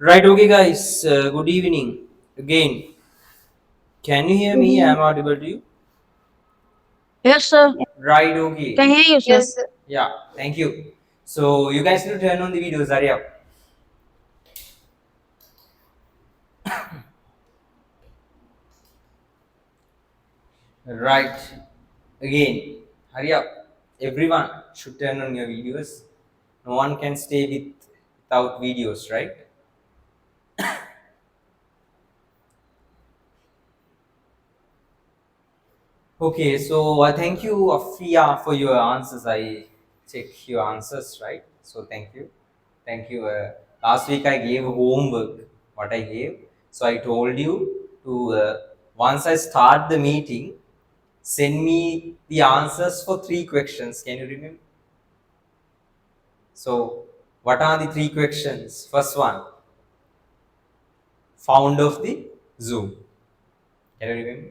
Right, okay, guys. Good evening again. Can you hear me? Mhm. I'm audible to you. Yes, sir. Right, Can okay. hear you, sir. Yes, sir. Yeah, thank you. So, you guys need to turn on the videos. Hurry up. Right, again. Hurry up. Everyone should turn on your videos. No one can stay without videos, right? Okay, so thank you, Afia, for your answers. I check your answers, right? So thank you. Thank you. Last week I gave homework, what I gave. So I told you to, once I start the meeting, send me the answers for three questions. Can you remember? So, what are the three questions? First one, found of the Zoom. Can you remember?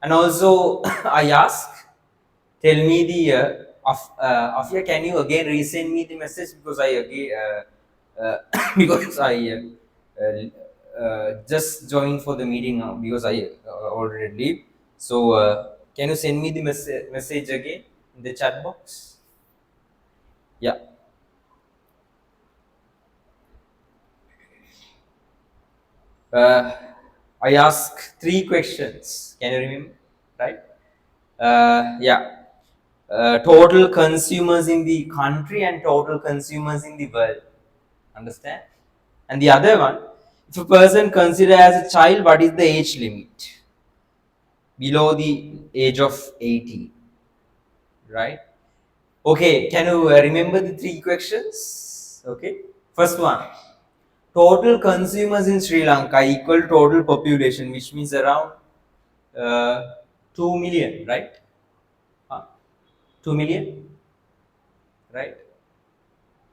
And also, I ask, tell me the Afia, can you again resend me the message because I again because I just joined for the meeting now because I already leave. So can you send me the message again in the chat box? Yeah. Uh, I ask three questions. Can you remember? Right? Yeah. Total consumers in the country and total consumers in the world. Understand? And the other one, if a person considered as a child, what is the age limit? Below the age of 80, right? Okay, can you remember the three questions? Okay, first one, total consumers in Sri Lanka equal total population, which means around uh, 2 million, right? 2 million, right?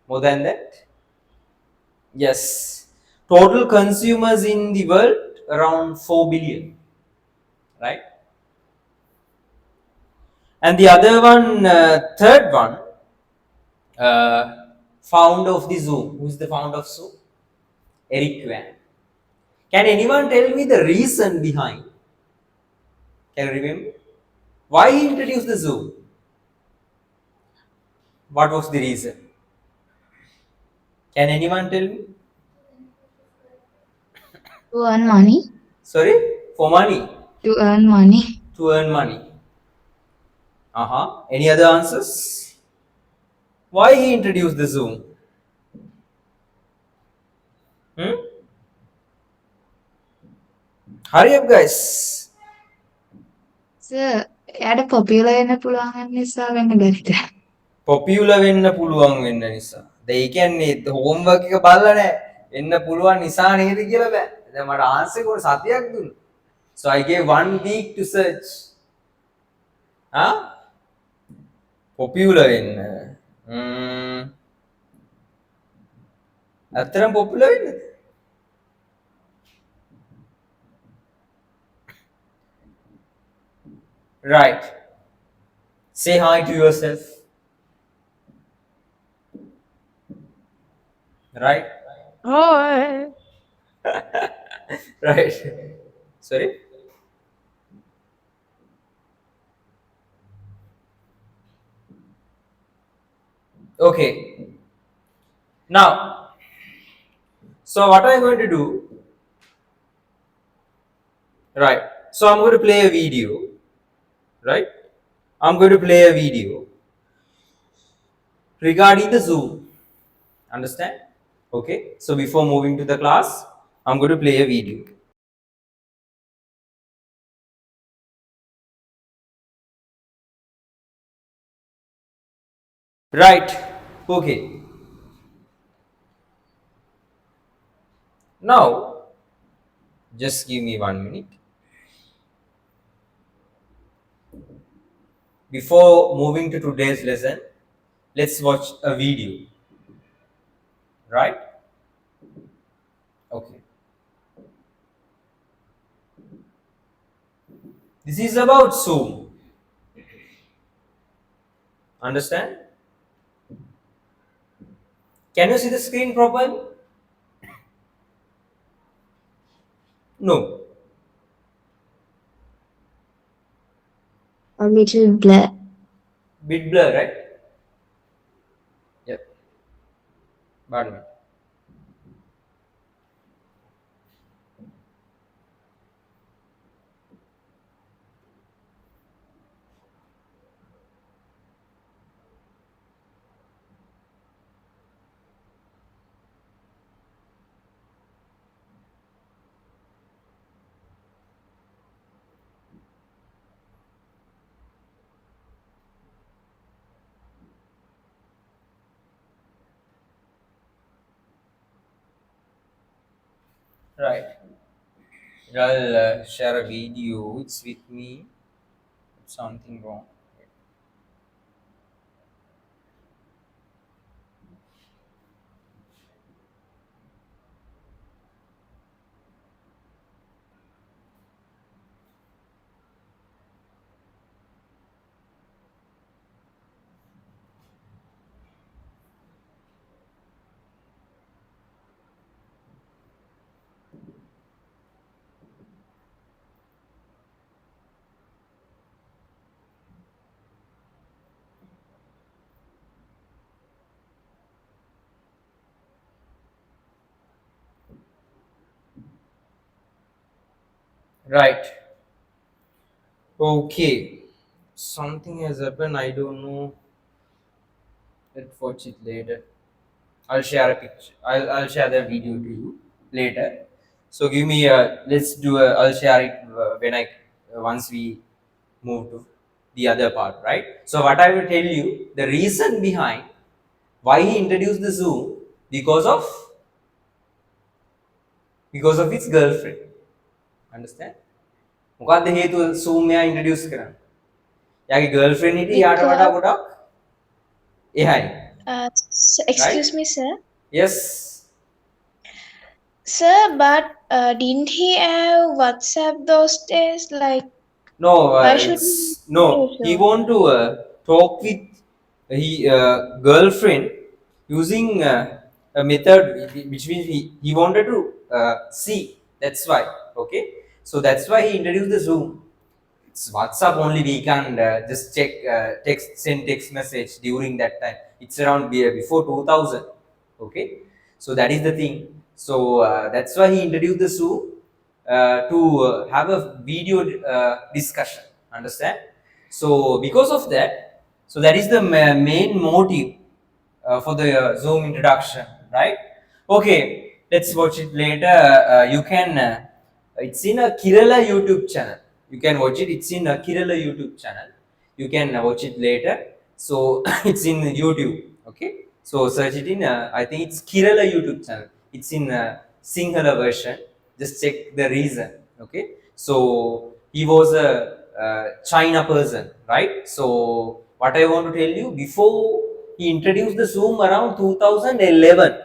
More than that? Yes. Total consumers in the world around 4 billion, right? And the other one, third one, founder of the Zoom. Who is the founder of Zoom? Eric Yuan. Can anyone tell me the reason behind? Can you remember? Why he introduced the Zoom? What was the reason? Can anyone tell me? To earn money. Sorry? For money. To earn money. To earn money. Any other answers? Why he introduced the Zoom? Hmm? Hurry up, guys. Sir, එයාට popular වෙන්න පුළුවන් වෙන නිසා වෙන්න බැරිද? Popular වෙන්න පුළුවන් වෙන්න නිසා. ඒ කියන්නේ හෝම්වර්ක් එක බලලා නැහැ. වෙන්න පුළුවන් නිසා නේද කියලා බෑ. දැන් මට ආන්සර් එක සතියක් දුන්නා. So I gave 1 week to search. Popular වෙන්න. ඇත්තටම popular වෙන්නද? Right. Say hi to yourself. Right? Oh. Right. Sorry? Okay. Now, so what I'm going to do, right? So I'm going to play a video, right? I'm going to play a video regarding the Zoom. Understand? Okay. So before moving to the class, I'm going to play a video. Right. Okay. Now, just give me 1 minute. Before moving to today's lesson, let's watch a video. Right? Okay. This is about Zoom. Understand? Can you see the screen properly? No. A little blur. Bit blur, right? Yep. Pardon me. Right. I'll share a video. It's with me. Something wrong. Right. Okay. Something has happened. I don't know. Let's watch it later. I'll share a picture. I'll share the video to you later. So give me a. Let's do a. I'll share it when I once we move to the other part, right? So what I will tell you, the reason behind why he introduced the Zoom, because of his girlfriend. Understand? මොකක්ද හේතුව Zoom එයා introduce කරන්න? එයාගේ girlfriend හිටියේ යාට වඩා Because, ගොඩක් එහායි. excuse Right? me, sir. Yes. Sir, but didn't he have WhatsApp those days? Like, No, why should it's he no. use He so? want to talk with he girlfriend using a method which means he wanted to see. That's why. Okay, so that's why he introduced the Zoom. It's WhatsApp only. We can just check send text message during that time. It's around before 2000. Okay, so that is the thing. So that's why he introduced the Zoom to have a video discussion. Understand? So because of that, so that is the main motive for the Zoom introduction, right? Okay, let's watch it later. You can. It's in a Kerala YouTube channel. You can watch it. It's in a Kerala YouTube channel. You can watch it later. So it's in YouTube. Okay. So search it in. I think it's Kerala YouTube channel. It's in Sinhala version. Just check the reason. Okay. So he was a China person, right? So what I want to tell you, before he introduced the Zoom around 2011,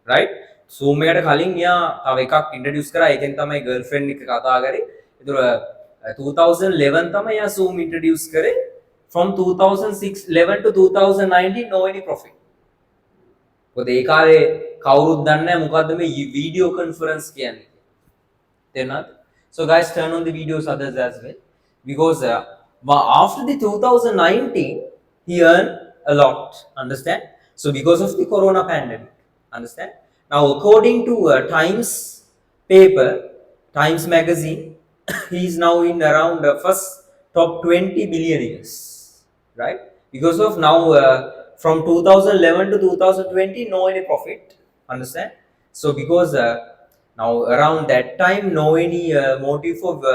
right? Zoom එකට කලින් මෙයා තව එකක් introduce කරා. ඒකෙන් තමයි girlfriend එක කතා කරේ. ඒතර 2011 තමයි යා Zoom ඉන්ට්‍රොඩියුස් කරේ. From 2006 11 to 2019 no any profit. මොකද ඒ කාලේ කවුරුත් දන්නේ නැහැ මොකද්ද මේ වීඩියෝ කන්ෆරන්ස් කියන්නේ. තේරුණාද? So guys, turn on the videos others as well, because after the 2019 he earned a lot. Understand? So because of the corona pandemic. Understand? Now according to Times magazine, he is now in around first top 20 billionaires, right? Because of now from 2011 to 2020 no any profit. Understand? So because now around that time no any motive of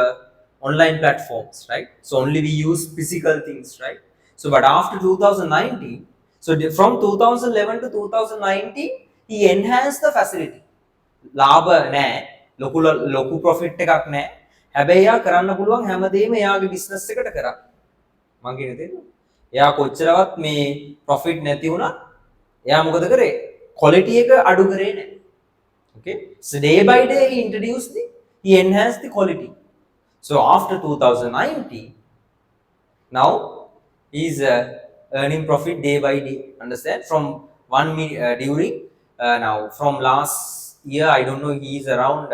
online platforms, right? So only we use physical things, right? So but after 2019, so from 2011 to 2019 he enhanced the facility. ලාභ නැහැ, ලොකු profit එකක් නැහැ. හැබැයි එයා කරන්න පුළුවන් හැමදේම එයාගේ බිස්නස් එකට කරා. මං කියන්නේ තේරෙනවද? එයා කොච්චරවත් මේ ප්‍රොෆිට් නැති වුණා එයා මොකද කරේ? ක්වොලිටි එක අඩු කරේ නැහැ. Okay, so day by day he enhanced the quality. So after 2019 now he is earning profit day by day. Understand? From 1 million during now from last year I don't know, he is around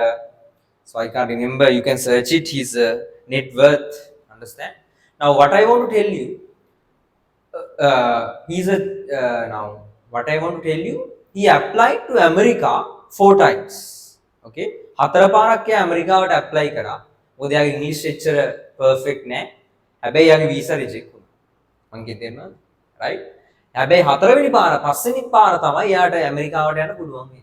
So I can't remember. You can search it. His net worth. Understand? Now what I want to tell you. He's a now. What I want to tell you. He applied to America 4 times. Okay. හතර පාරක් යා ඇමරිකාවට apply කරා. මොකද යාගේ ඉංග්‍රීසි එච්චර perfect නෑ. හැබැයි යාගේ visa reject වුණා. මං කියතේනවද? right? හැබැයි හතරවෙනි පාර පස්වෙනි පාර තමයි යාට ඇමරිකාවට යන්න පුළුවන් වෙන්නේ.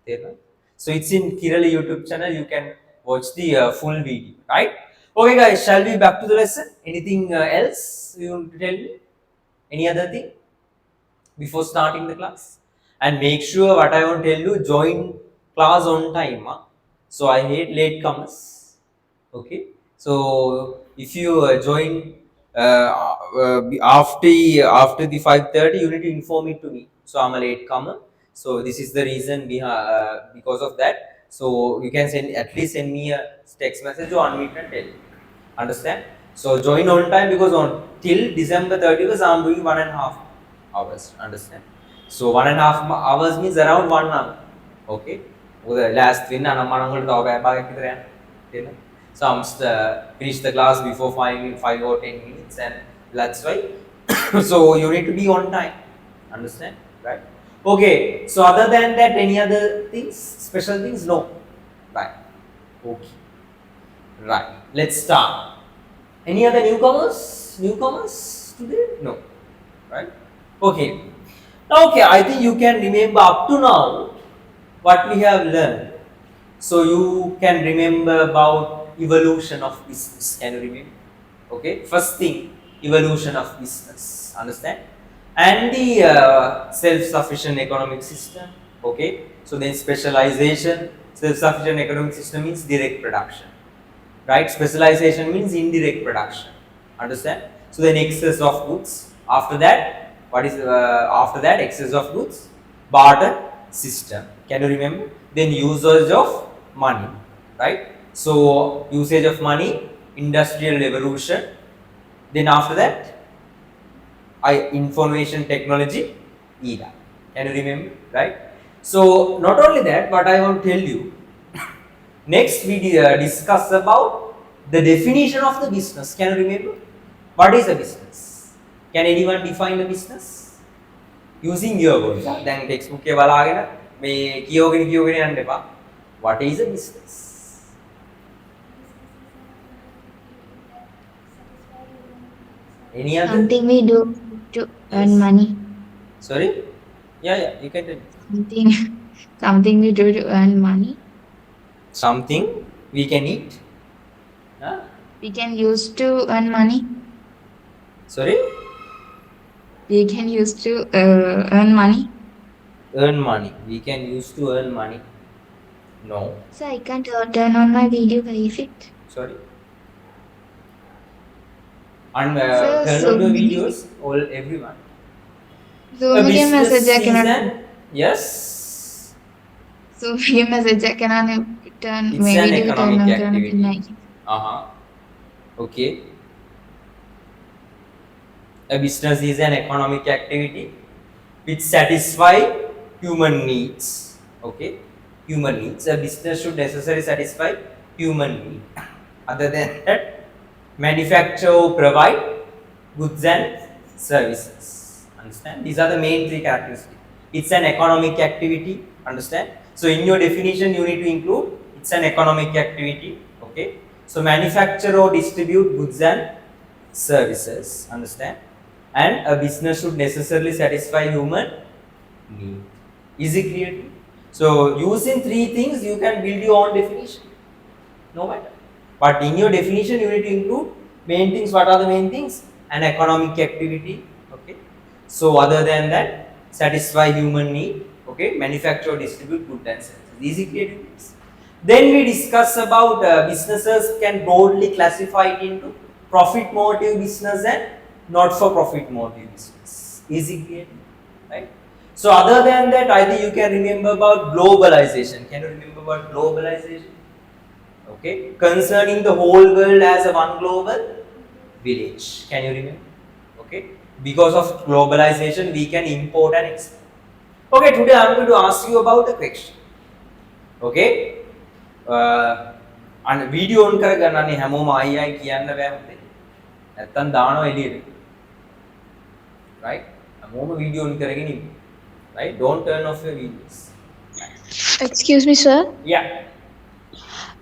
තේරෙනවද? So it's in Kirali YouTube channel. You can watch the full video, right? Okay, guys, shall we back to the lesson? Anything else you want to tell me? Any other thing before starting the class? And make sure what I want to tell you, join class on time. Huh? So I hate latecomers. Okay, so if you join after the 5:30, you need to inform it to me. So I'm a latecomer. So this is the reason because of that. So you can at least send me a text message or unmute and tell. Understand? So join on time because till December 31st I'm doing 1.5 hours. Understand? So 1.5 hours means around 1 hour. Okay. Last win and so I'm finish the class before 5 or 10 minutes, and that's why. So you need to be on time. Understand? Right? Okay. So other than that, any other things, special things? No. Right. Okay. Right. Let's start. Any other newcomers? Newcomers today? No. Right? Okay. Okay. I think you can remember up to now what we have learned. So you can remember about evolution of business. Can you remember? Okay. First thing, evolution of business. Understand? And the self-sufficient economic system. Okay. So then specialization. Self-sufficient economic system means direct production. Right? Specialization means indirect production. Understand? So then excess of goods. After that, what is after that? Excess of goods, barter system. Can you remember? Then usage of money. Right? So usage of money, industrial revolution. Then after that, information technology era. Can you remember? Right? So not only that, but I want to tell you. Next we discuss about the definition of the business. Can you remember? What is a business? Can anyone define a business? Using your words. Then textbook ke balagena me kiyogena yanna epa. What is a business? Any other? Something we do to earn money. Sorry? Yeah, you can tell. Something we do to earn money. Something we can eat. Huh? We can use to earn money. Sorry? We can use to earn money. Earn money. We can use to earn money. No. So I can't turn on my video very fit. Sorry. And Sir, turn so on your many- videos, all everyone. So A many business message I is cannot. yes. So many message I cannot turn It's my an video turn economic on activity. night. Okay. A business is an economic activity which satisfy human needs. Okay. Human needs. A business should necessarily satisfy human need. Other than that, manufacture or provide goods and services. Understand? These are the main 3 characteristics. It's an economic activity. Understand? So in your definition, you need to include it's an economic activity. Okay. So manufacture or distribute goods and services. Understand? And a business should necessarily satisfy human need. Is it clear to you? So using 3 things, you can build your own definition. No matter. But in your definition, you need to include main things. What are the main things? An economic activity. Okay. So other than that, satisfy human need. Okay. Manufacture, distribute goods and services. Easy clear to you? Then we discuss about businesses can broadly classify it into profit motive business and not for profit motive business. Easy clear? Right? So other than that, I think you can remember about globalization. Can you remember about globalization? Okay, concerning the whole world as a one global village. Can you remember? Okay, because of globalization, we can import and export. Okay, today I am going to ask you about a question. Okay, අන්න video on කරගන්නනේ හැමෝම ආයි ආයි කියන්න බෑ හොඳේ. නැත්තම් දානවා එළියට. right? හැමෝම වීඩියෝ ඔන් කරගෙන ඉන්න. right? Don't turn off your videos. Excuse me, sir. Yeah.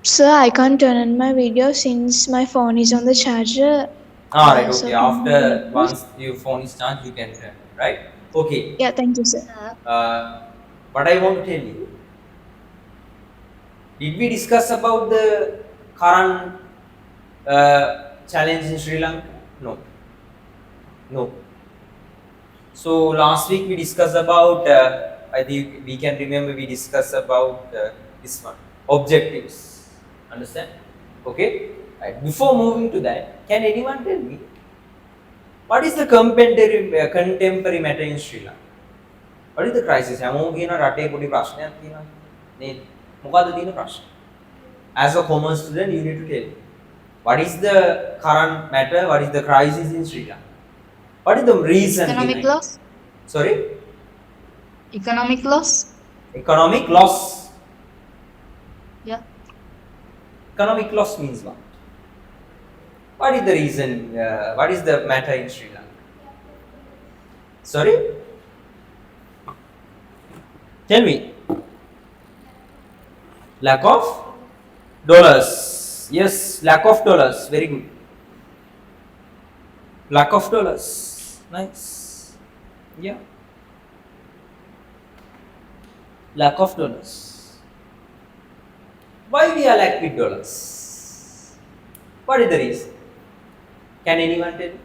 Sir, I can't turn on my video since my phone is on the charger. All right. So Okay. can After you- once your phone is charged, you can turn. Right? Okay. Yeah, thank you, sir. What I want to tell you. Did we discuss about the current challenge in Sri Lanka? No. No. So last week we discussed about, I think we can remember we discussed about this one, objectives. Understand? Okay? Right. Before moving to that, can anyone tell me what is the contemporary matter in Sri Lanka? What is the crisis? හැමෝම කියන රටේ පොඩි ප්‍රශ්නයක් තියෙනවා නේද? මොකද්ද තියෙන ප්‍රශ්න? As a common student, you need to tell me. What is the current matter? What is the crisis in Sri Lanka? What is the reason Economic behind? loss? Sorry? Economic loss? Economic loss. Yeah. Economic loss means what? What is the reason? What is the matter in Sri Lanka? Sorry? Tell me. Lack of dollars. Yes, lack of dollars. Very good. Lack of dollars. Nice. Yeah. Lack of dollars. Why we are lack with dollars? What is the reason? Can anyone tell me?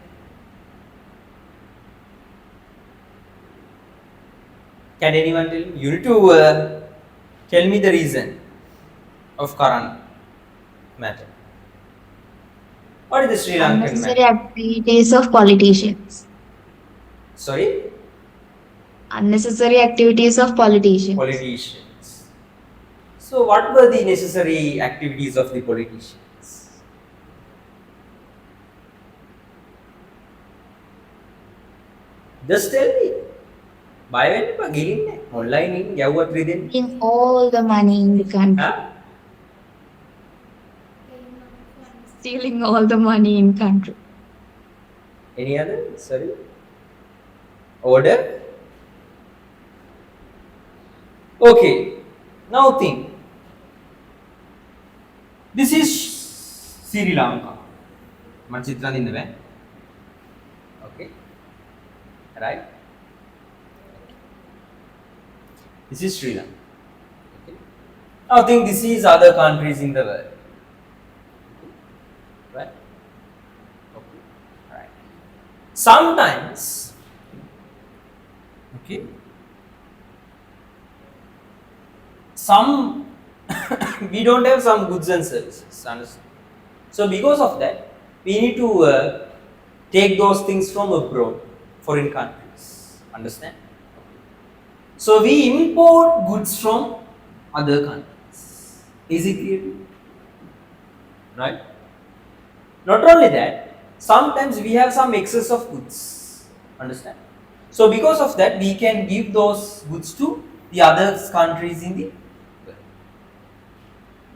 Can anyone tell me? You need to tell me the reason of current matter. What is the Sri Lankan Unnecessary matter? activities of politicians. Sorry? Unnecessary activities of politicians. Politicians. So what were the necessary activities of the politicians? Just tell me. බය වෙන්න එපා ගිලින්නේ online ඉන්න යවුවත් රිදෙන්නේ. In all the money in the country. Huh? Stealing all the money in country. Any other? Sorry. Order? Okay. Now think. This is Sri Lanka. මම චිත්‍රය දින්න බෑ. Okay. Right? This is Sri Lanka. Okay. Now think this is other countries in the world. Right? Okay. Right. Sometimes, okay, some we don't have some goods and services. Understand? So because of that, we need to take those things from abroad, foreign countries. Understand? So we import goods from other countries. Is it clear? Right? Not only that, sometimes we have some excess of goods. Understand? So because of that, we can give those goods to the other countries in the world.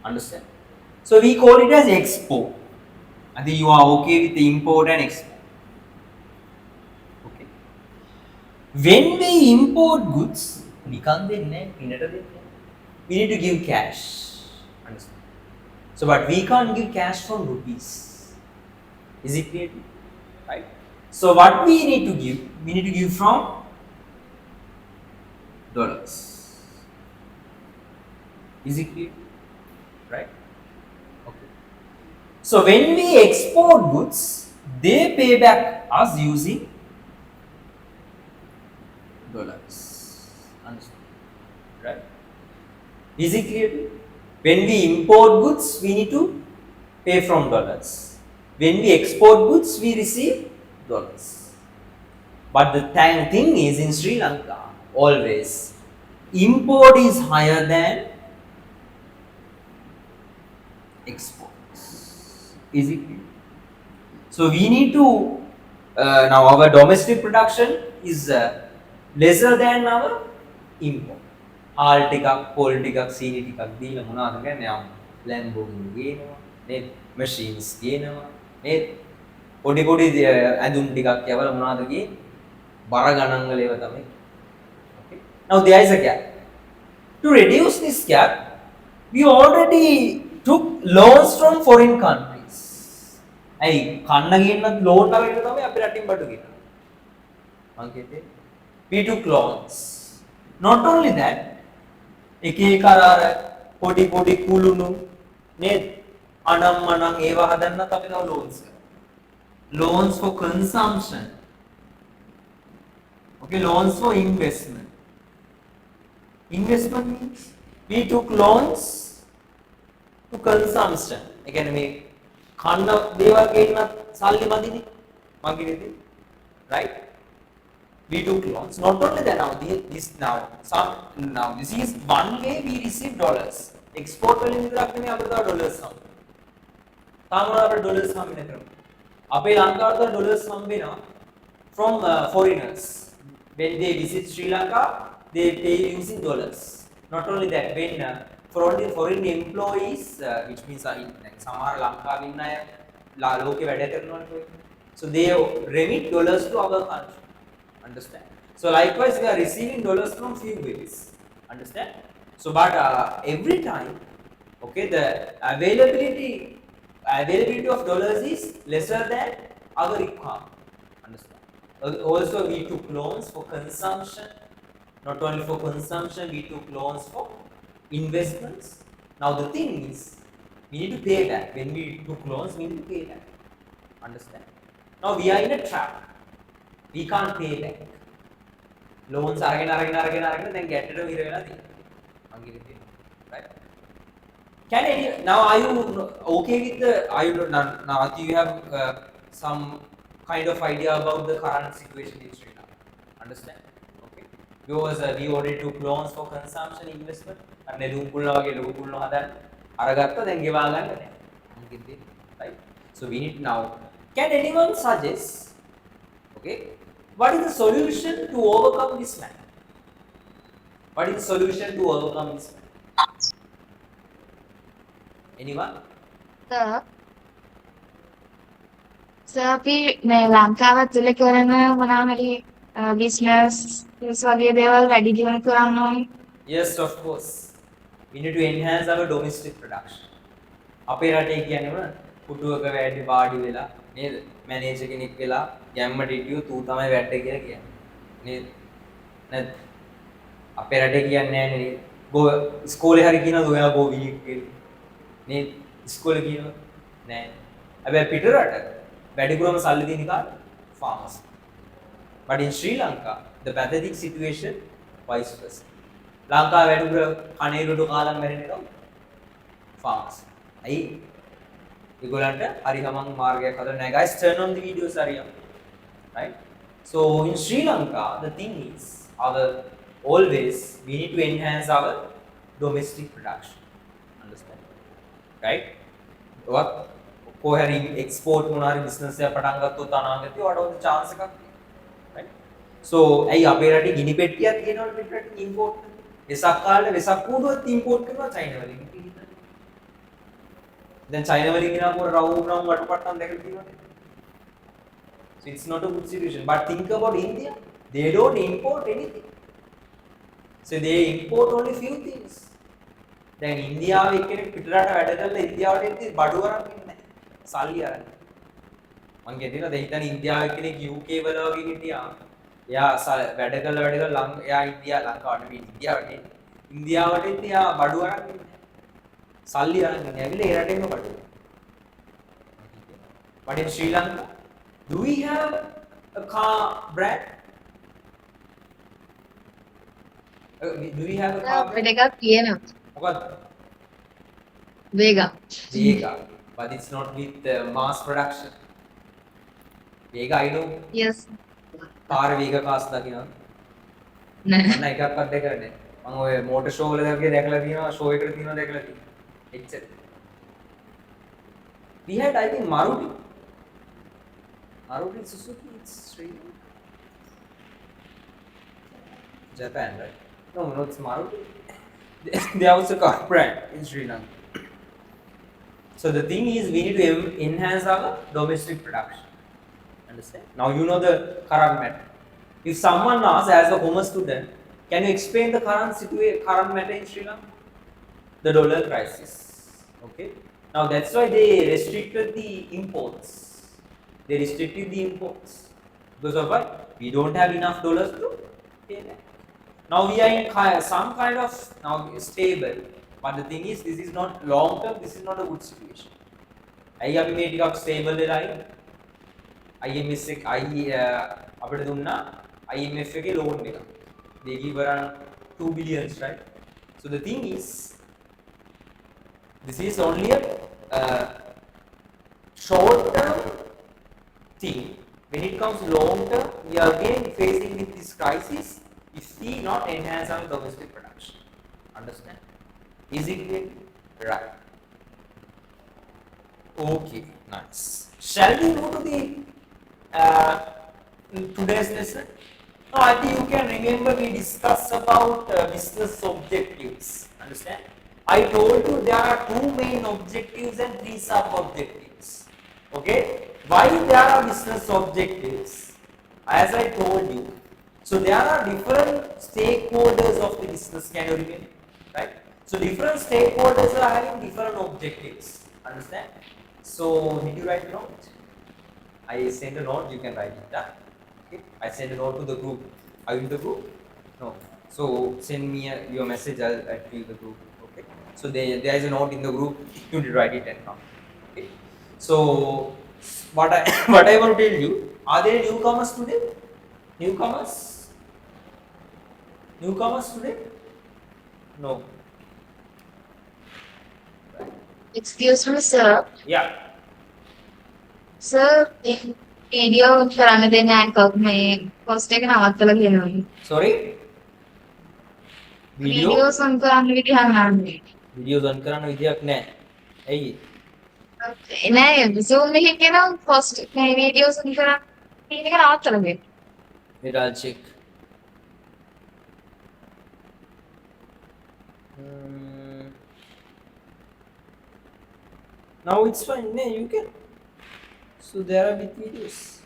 Understand? So we call it as export. I think you are okay with the import and export. Okay. When we import goods, we need to give cash. Understand? So, but we can't give cash from rupees. Is it clear? Right? So, what we need to give? We need to give from dollars. Is it clear? Right? Okay. So, when we export goods, they pay back us using dollars. Understand? Right? Is it clear? When we import goods, we need to pay from dollars. When we export goods, we receive dollars. But the thing is, in Sri Lanka, always import is higher than exports. Is it clear? So we need to now our domestic production is lesser than our import. හාල් ටිකක් පොල් ටිකක් සීනි ටිකක් දීලා මොනවද කියන්නේ Lamborghini ගේනවා නේද? machines ගේනවා නේද? පොඩි පොඩි ඇඳුම් ටිකක් යවලා මොනවද ගේන්නේ? බර ගණන් වල ඒවා තමයි. Okay. Now there is a gap. To reduce this gap, we already took loans from foreign countries. ඇයි කන්න ගින්නත් ලෝන් අරගෙන තමයි අපි රටින් බඩු ගෙන්නන්නේ. මං කිව්වේ we took loans. Not only that, එක එක අර පොඩි පොඩි කුළුණු නේද? අනම්මනම් ඒවා හදන්නත් අපි තව loans කරනවා. Loans for consumption. Okay, loans for investment. Investment means we took loans to consumption. ඒ කියන්නේ මේ කන්න දේවල් ගේන්නත් සල්ලි මදිනේ. මං කියන්නේ right? We took loans. Not only that, now this is one way we receive dollars. Export වලින් විතරක් නෙමෙයි අපිට dollars හම්බ. තාම අපිට dollars හම්බ වෙනවා. අපේ ලංකාවට dollars හම්බ වෙනවා from foreigners. When they visit Sri Lanka, they pay using dollars. Not only that, when foreign employees, which means සමහර ලංකාවේ ඉන්න අය ලෝකේ වැඩ කරනවා, so they remit dollars to our country. Understand? So likewise, we are receiving dollars from few ways. Understand? So, but every time, okay, the availability of dollars is lesser than our requirement. Understand? Also, we took loans for consumption. Not only for consumption, we took loans for investments. Now the thing is, we need to pay back. When we took loans, we need to pay back. Understand? Now we are in a trap. We can't pay back. Loans අරගෙන then get it ඉර වෙලා තියෙනවා. මං කිව්වේ right? Can any, now are you okay with the now do you have some kind of idea about the current situation in Sri Lanka? Understand? Okay. Because we already took loans for consumption investment. අර නෙළුම් කුල්ල වගේ ලොකු කුල්ල හදන්න අරගත්තා දැන් ගෙවා ගන්න නැහැ. මං කිව්වේ right? So we need now, can anyone suggest, okay, what is the solution to overcome this matter? What is the solution to overcome this matter? Anyone? Sir අපි මේ ලංකාව ඇතුලේ කරන මොනවා හරි බිස්නස් වගේ දේවල් වැඩි දියුණු කරන්න ඕනේ. Yes, of course. We need to enhance our domestic production. අපේ රටේ කියන්නේ මොනවද? කුඩුවක වැඩි වාඩි වෙලා නේද? මැනේජර් කෙනෙක් වෙලා ගැම්මට හිටියෝ තූ තමයි වැට්ටේ කියලා කියන්නේ. නේද? නැත් අපේ රටේ කියන්නේ නැහැ නේද? ගෝ ඉස්කෝලේ හරි කියනද ඔයා ගෝ වීක් කියලා. නේද? ඉස්කෝලේ කියනවා නෑ. හැබැයි පිට රට වැඩිපුරම සල්ලි දෙන කාට? farmers. But in Sri Lanka, the pathetic situation vice versa. ලංකාව වැඩිපුර කණේරුඩු කාලම් මැරෙන්නේ නෝ farmers. ඇයි? ඒගොල්ලන්ට හරි ගමන් මාර්ගයක් හදලා නැහැ. Guys, turn on the videos හරියම. Right? So in Sri Lanka, the thing is, always we need to enhance our domestic production. Understand? Right? What? කොහරි export මොනාරි business එකක් පටන් ගත්තොත් අනාගතේ වඩා chance එකක් තියෙනවා. Right? So ඇයි අපේ රටේ ගිනි පෙට්ටියක් තියෙනවනේ පිටරට import. වෙසක් කාලේ වෙසක් කූඩුවත් import කරනවා චයිනා වලින්. දැන් චයිනා වලින් ගෙනාවුවා රවුම් වටපට්ටම් දැකලා තියෙනවනේ. So it's not a good situation. But think about India. They don't import anything. So they import only few things. දැන් ඉන්දියාවේ එක්කෙනෙක් පිටරට වැඩ කරලා ඉන්දියාවට එද්දි බඩු අරන් ඉන්නේ නැහැ. සල්ලි අරන්. මං කියනවා දැන් හිතන්න ඉන්දියාවේ එක්කෙනෙක් UK වල වගේ හිටියා. එයා වැඩ කරලා එයා ලංකාවට නෙමෙයි ඉන්දියාවට එද්දි එයා බඩු අරන් ඉන්නේ. සල්ලි අරන් ඉන්නේ. ඇවිල්ලා ඒ රටේම බඩු. But in Sri Lanka, do we have a car brand? Do we have a car brand? අපිට එකක් තියෙනවා. මොකද්ද? Vega. Vega, but it's not with mass production. Vega, I know. Yes. car Vega cars දකිනවා. නෑ. මම එකක්වත් දැකලා නැහැ. මම ඔය motor show වල දැකලා තියෙනවා, show එකකට තියෙනවා දැකලා තියෙනවා. එච්චර. We had, I think, Maruti, Suzuki, it's Sri Lanka. Japan, right? No, it's Maruti. They are also car brand in Sri Lanka. So the thing is, we need to enhance our domestic production. Understand? Now you know the current matter. If someone asks as a commerce student, can you explain the current matter in Sri Lanka? The dollar crisis. Okay. Now that's why they restricted the imports. They restricted the imports because of what? We don't have enough dollars to pay that. Now we are in some kind of now stable, but the thing is, this is not long term. This is not a good situation. I am මේ ටිකක් stable වෙලා ඉන්නේ. IMS එක අපිට දුන්නා IMF එකේ loan එක. They give around 2 billions, right? So the thing is, this is only a short term thing. When it comes long term, we are again facing with this crisis if we not enhance our domestic production. Understand? Is it clear? Right. Okay, nice. Shall we go to the today's lesson? Now, I think you can remember we discussed about business objectives. Understand? I told you there are two main objectives and three sub-objectives. Okay? Why there are business objectives? As I told you. So there are different stakeholders of the business. Can you remember? Right? So different stakeholders are having different objectives. Understand? So did you write a note? I sent a note. You can write it down. Okay? I sent a note to the group. Are you in the group? No. So send me your message. I'll fill the group. Okay. So there is a note in the group. You need to write it and come. Okay. So what I what I want to tell you. Are there newcomers today? Newcomers? Newcomers today? No. Excuse me, sir. Yeah. Sir, video කරන්න දෙන්න එකක් මේ post එක නවත්තලා කියනවා. Sorry. Video. Videos on කරන්න විදිහක් නැහැ. Videos on කරන්න විදියක් නැහැ. ඇයි? නෑ Zoom එකේ කියනවා post මේ videos on කරන්න කියන එක නවත්තලා දෙන්න. Wait, I'll check. Now it's fine. No, you can. So there are with videos.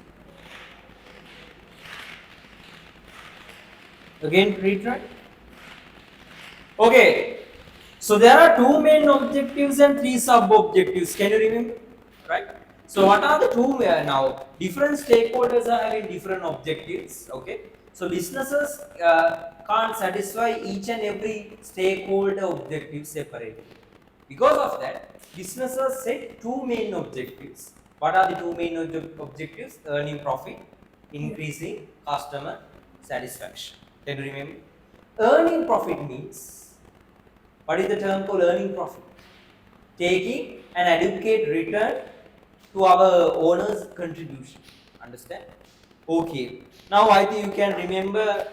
Again, retry. Okay. So there are two main objectives and three sub-objectives. Can you remember? Right? So what are the two now? Different stakeholders are having different objectives. Okay. So businesses can't satisfy each and every stakeholder objective separately. Because of that, businesses set two main objectives. What are the two main objectives? Earning profit, increasing customer satisfaction. Can you remember? Earning profit means, what is the term called earning profit? Taking an adequate return to our owner's contribution. Understand? Okay. Now I think you can remember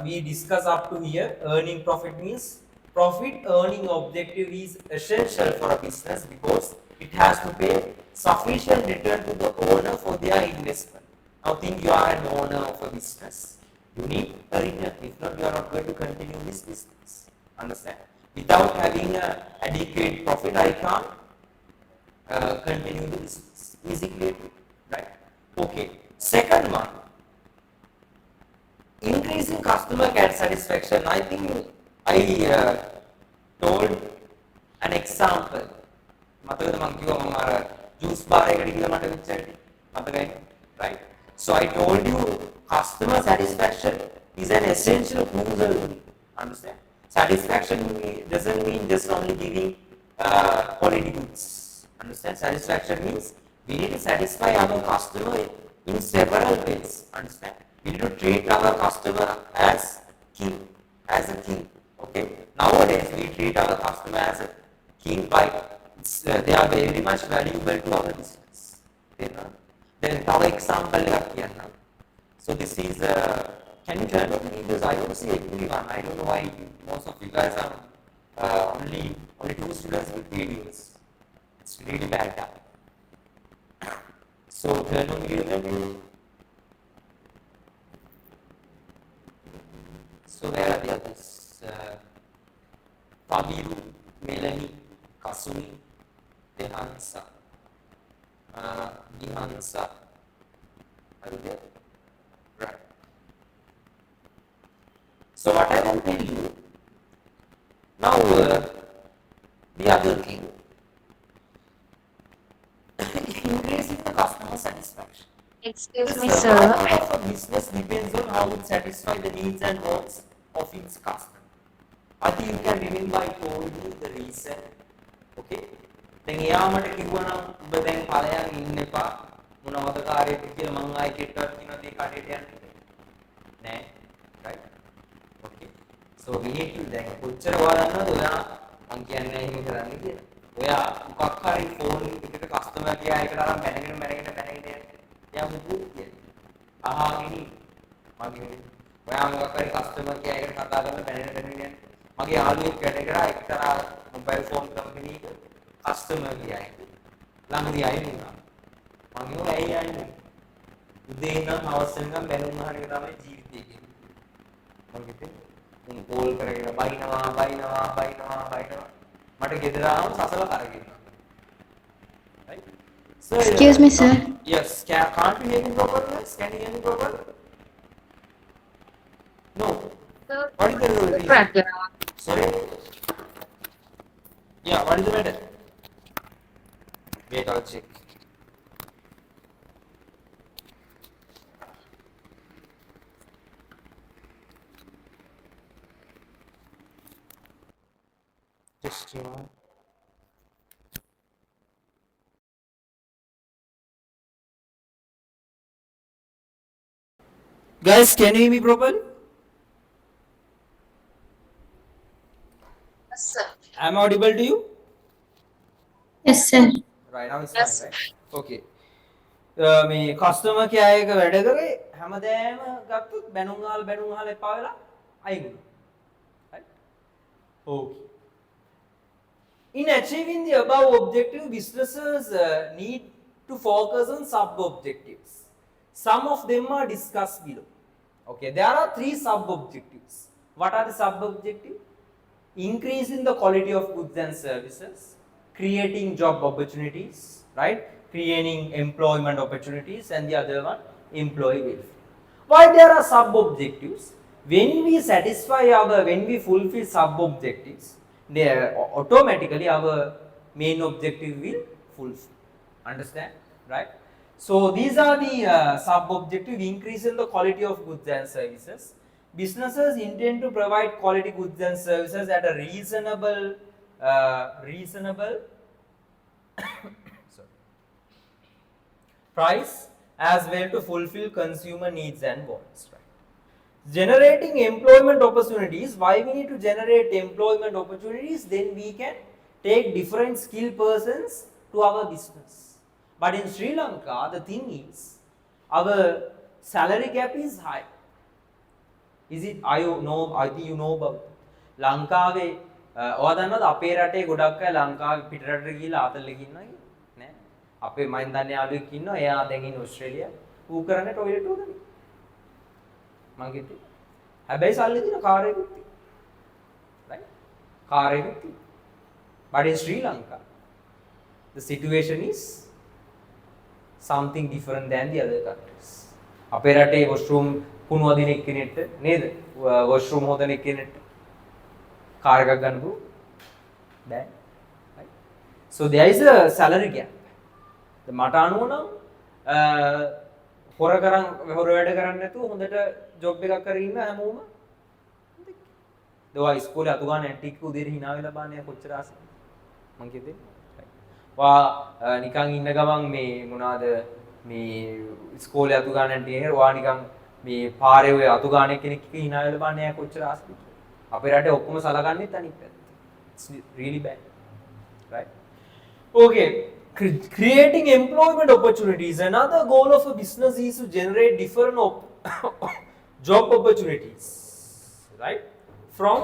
we discussed up to here. Earning profit means profit earning objective is essential for a business because it has to pay sufficient return to the owner for their investment. Now think you are an owner of a business. You need a return. If not, you are not going to continue this business. Understand? Without having an adequate profit, I can't continue the business. Is it clear? Right? Okay. Second one, increasing customer satisfaction. I think I told an example. මතකද මම කිව්වා මම අර juice bar එකට ගිහලා මට වෙච්ච හැටි මතකයි right? So I told you customer satisfaction is an essential crucial. Understand? Satisfaction doesn't mean just only giving quality goods. Understand? Satisfaction means we need to satisfy our customer in several ways. Understand? We need to treat our customer as king, as a king. Okay. Nowadays we treat our customer as a king by they are very much valuable to our business. Then our example here now. So this is can you turn on the videos? I don't see everyone. I don't know why most of you guys are only two students with videos. It's really bad. So turn on video. So where are the others? Fabiru, Melanie, Kasumi, Dehansa. Dehansa. Are you there? Right. So what I will tell you now, the other thing, increasing the customer satisfaction. The Excuse me, sir. survival of a business depends on how it satisfies the needs and wants of its customer. I think you can remember I told you the reason. Okay. දැන් එයා මට කිව්වනම් ඔබ දැන් ඵලයන් ඉන්න එපා මොනවද කාර්යයට කියලා මං ආයෙ කෙට්ටක් කියනවා ඒ කාර්යයට යන්න නෑ right okay so we need to දැන් කොච්චර වදන්නවද ඔයා මං කියන්නේ එහෙම කරන්න කියලා ඔයා මොකක් හරි ෆෝන් එකට කස්ටමර් කෙයා එකට අරන් බැනගෙන යන්න එයා මුකුත් කියන්නේ අහගෙන මගේ ඔයා මොකක් හරි කස්ටමර් කෙයා එකට කතා කරලා බැනගෙන යන්න මගේ යාළුවෙක් වැඩ කරා එක්තරා මොබයිල් ෆෝන් කම්පැනි එක customer කියයි ළඟදී අය වුණා මම කිව්වා ඇයි යන්නේ උදේ ඉඳන් හවස වෙනකම් බැලුම් අහන එක තමයි ජීවිතේ කියන්නේ මම කිව්වේ උන් කෝල් කරගෙන බයිනවා මට ගෙදර ආවම සසල කරගෙන right so Excuse me, sir. yes can't you hear me properly can you hear me properly no what is the reason? Sorry yeah what is the matter wait I'll check just you know guys can you hear me properly Yes, sir. am I audible to you Yes, sir. right now it's Yes, fine right okay මේ customer care එක වැඩ කරේ හැමදේම ගත්තොත් බැනුම් අහලා එපා වෙලා අයින් වුණා right okay in achieving the above objective businesses need to focus on sub objectives some of them are discussed below okay there are 3 sub objectives what are the sub objectives increasing the quality of goods and services creating job opportunities right creating employment opportunities and the other one employee welfare why there are sub objectives when we fulfill sub objectives there automatically our main objective will fulfill understand right so these are the sub objective increase in the quality of goods and services businesses intend to provide quality goods and services at a reasonable price as well to fulfill consumer needs and wants right generating employment opportunities why we need to generate employment opportunities then we can take different skilled persons to our business but in Sri Lanka the thing is our salary gap is high is it I think you know about ලංකාවේ ඔයා දන්නවද අපේ රටේ ගොඩක් අය ලංකාවේ පිටරටට ගිහිල්ලා ආතල්ලේ ඉන්නවා නෑ අපේ මයින් දන්නේ යාළුවෙක් ඉන්නවා එයා දැන් ඉන්නේ ඕස්ට්‍රේලියා ඌ කරන්නේ ටොයිලට් හොදන්නේ මං කිව්වේ හැබැයි සල්ලි දින කාර් එකකුත් තියෙනවා right කාර් එකකුත් තියෙනවා but in Sri Lanka the situation is something different than the other countries අපේ රටේ washroom කුණු වදින එක්කෙනෙක්ට නේද washroom හොදන එක්කෙනෙක්ට කාර් එකක් ගන්න බෑ right so there is a salary gap මට අනුව නම් හොර වැඩ කරන්නේ නැතුව හොඳට ජොබ් එකක් කරගෙන ඉන්න හැමෝම දවා ඉස්කෝලේ අතු ගන්න ටික උදේට hina වෙලා බාන්නේ කොච්චර ආසයි මං කිව්වේ වා නිකන් ඉන්න ගමන් මේ මොනවාද මේ ඉස්කෝලේ අතු ගන්න ටික වා නිකන් මේ පාරේ ඔය අතු ගන්න කෙනෙක් එක hina වෙලා බාන්නේ කොච්චර ආසයි අපේ රටේ ඔක්කොම සලකන්නේත් අනිත් පැත්ත it's really bad right okay creating employment opportunities another goal of a business is to generate different job opportunities right from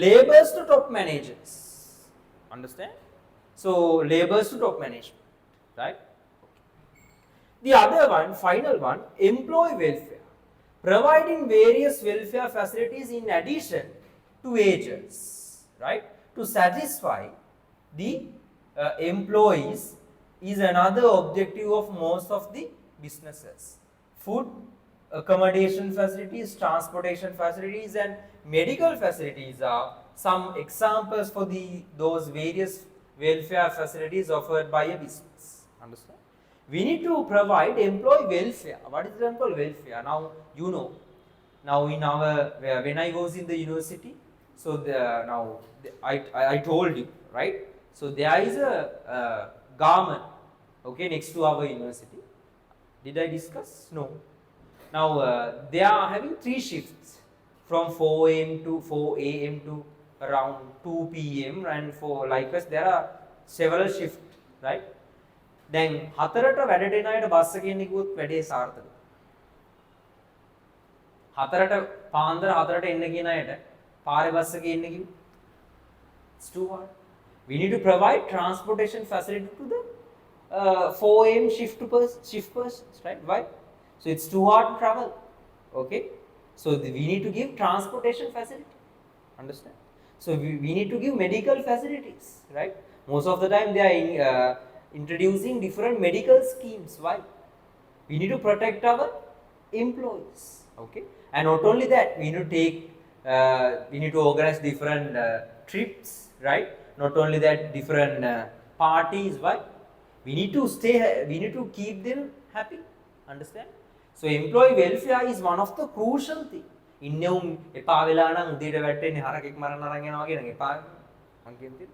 laborers to top managers understand so laborers to top management right the other one final one employee welfare providing various welfare facilities in addition to wages right to satisfy the employees is another objective of most of the businesses. Food, accommodation facilities, transportation facilities, and medical facilities are some examples for those various welfare facilities offered by a business. Understand? We need to provide employee welfare. What is the employee welfare? Now you know. Now in our when I was in the university, so I told you, right. So there is a garment, okay, next to our university. Did I discuss? No. Now they are having 3 shifts from 4 a.m. to 4 a.m. to around 2 p.m. and for likewise there are several shifts, right. දැන් 4ට වැඩට එන අයට bus එකෙන් ගියොත් වැඩේ සාර්ථකයි. 4ට පාන්දර 4ට එන්න කියන අයට පාරේ බස් එකේ එන්න කිව්වොත් it's too hard. We need to provide transportation facility to the 4 a.m. shift persons, right? Why? So it's too hard to travel. Okay. So we need to give transportation facility. Understand? So we need to give medical facilities, right? Most of the time they are introducing different medical schemes. Why? We need to protect our employees. Okay. And not only that, we need to organize different trips, right? Not only that, different parties. Why? We need to keep them happy. Understand? So employee welfare is one of the crucial thing. ඉන්නේ උන් එපා වෙලා නම් උදේට වැටෙන්නේ හරකෙක් මරන්න අරන් යනවා කියන එක එපා මං කියන්නේ.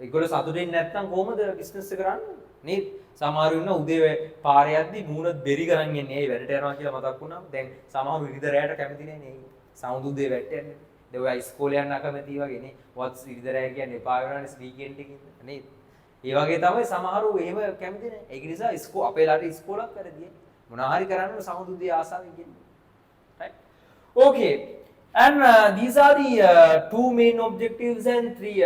ඒගොල්ලෝ සතුටින් නැත්තම් කොහොමද බිස්නස් එක කරන්නේ? නේද? සමහරු ඉන්න උදේ පාරේ යද්දි මූණ බෙරි කරන් යන්නේ. ඒ වැඩට යනවා කියලා මතක් වුණාම දැන් සමහරු ඉරිද රැයට කැමති නැහැ නේ. සමුදු උදේ වැටෙන්නේ. දෙවයි ඉස්කෝලේ යන්න අකමැති වගේ නේ. වොට්ස් ඉරිද රැය කියන්නේ එපා වෙනවානේ වීකෙන්ඩ් එකකින් නේද? ඒ වගේ තමයි සමහරු එහෙම කැමති නැහැ. ඒක නිසා අපේ ලාට ඉස්කෝලක් වැඩියි. මොනවා හරි කරන්න සමුදු උදේ ආසාවෙන් කියන්නේ. Right? Okay, and these are the 2 main objectives and 3.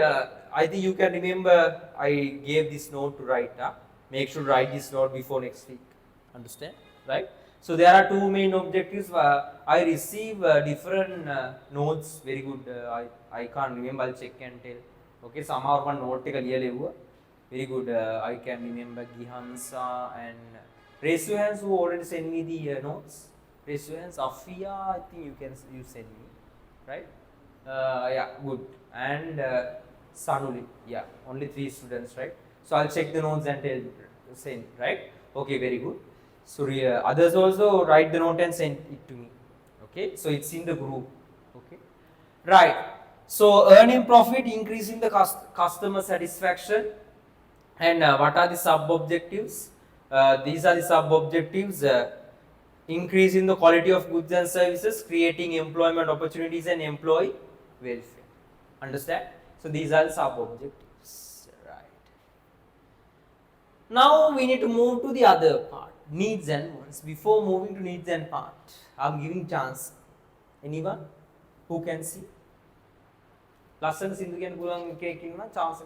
I think you can remember I gave this note to write. Make sure to write this note before next week. Understand? Right? So there are 2 main objectives. I receive different notes. Very good. I can't remember. I'll check and tell. Okay, somehow one note take a little. Very good. I can remember Gihansa and raise your hands who already sent me the notes. Raise your hands. Afia, I think you send me, right? Yeah, good. And Sanuli, yeah, only 3 students, right? So I'll check the notes and send, right? Okay, very good. So others also write the note and send it to me. Okay, so it's in the group. Okay, right. So earning profit, increasing the customer satisfaction, and what are the sub objectives? These are the sub objectives. Increasing the quality of goods and services, creating employment opportunities and employee welfare. Understand? So these are the sub-objectives. Right. Now we need to move to the other part, needs and wants. Before moving to needs and part, I'm giving chance. Anyone who can see? Lasan Sindhu can pulang cake na chance.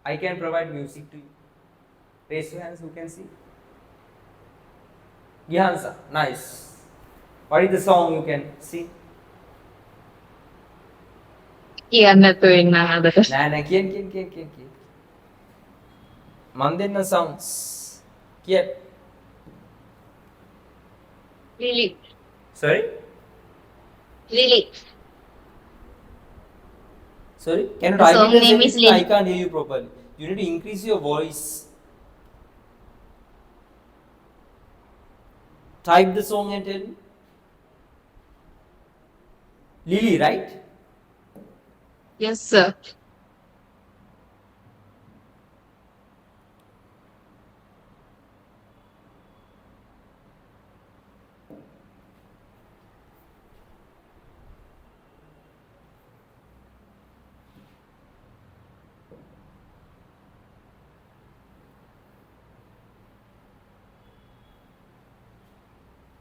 I can provide music to you. Raise your hands who can see. Gihansa, nice. What is the song you can sing? කියන්න නැතුව ඉන්න අද. නෑ කියන. මන් දෙන්න sounds. කිය. Lily. Sorry? Lily. Sorry? Can you The type song it? name is Lily. I can't hear you properly. You need to increase your voice. Type the song and tell me. Lily, right? Yes, sir.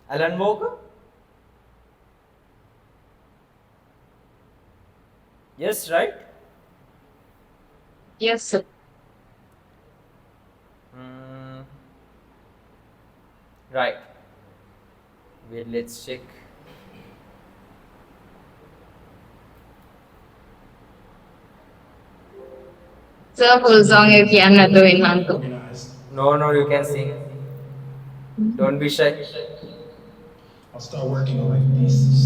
Alan Walker? Yes, right? Yes, sir. Right. Wait, let's check. Sir full song එක කියන්න නැතුව ඉන්නම්කෝ. Organized. No, no, you can sing. Don't be shy. I'll start working on like thesis.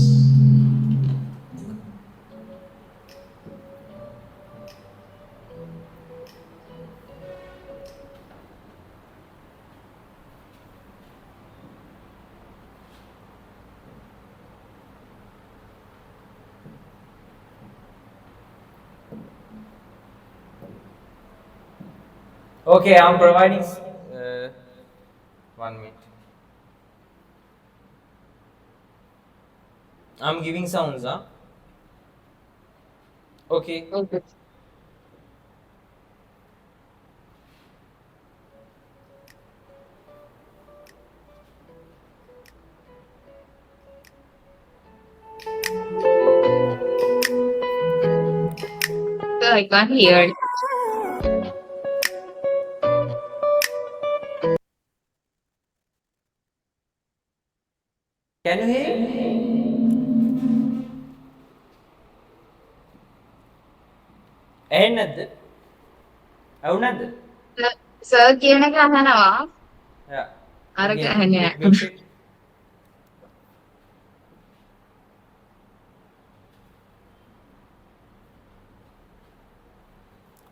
Okay, I'm providing. 1 minute. I'm giving sounds, huh? Okay. Okay. Sir, I can't hear it. Can you hear? ඇහෙන්නේ නැද්ද? ඇහුණාද? Sir කියන එක අහනවා. Yeah. අර Again, ඇහෙන්නේ wait, නැහැ. wait.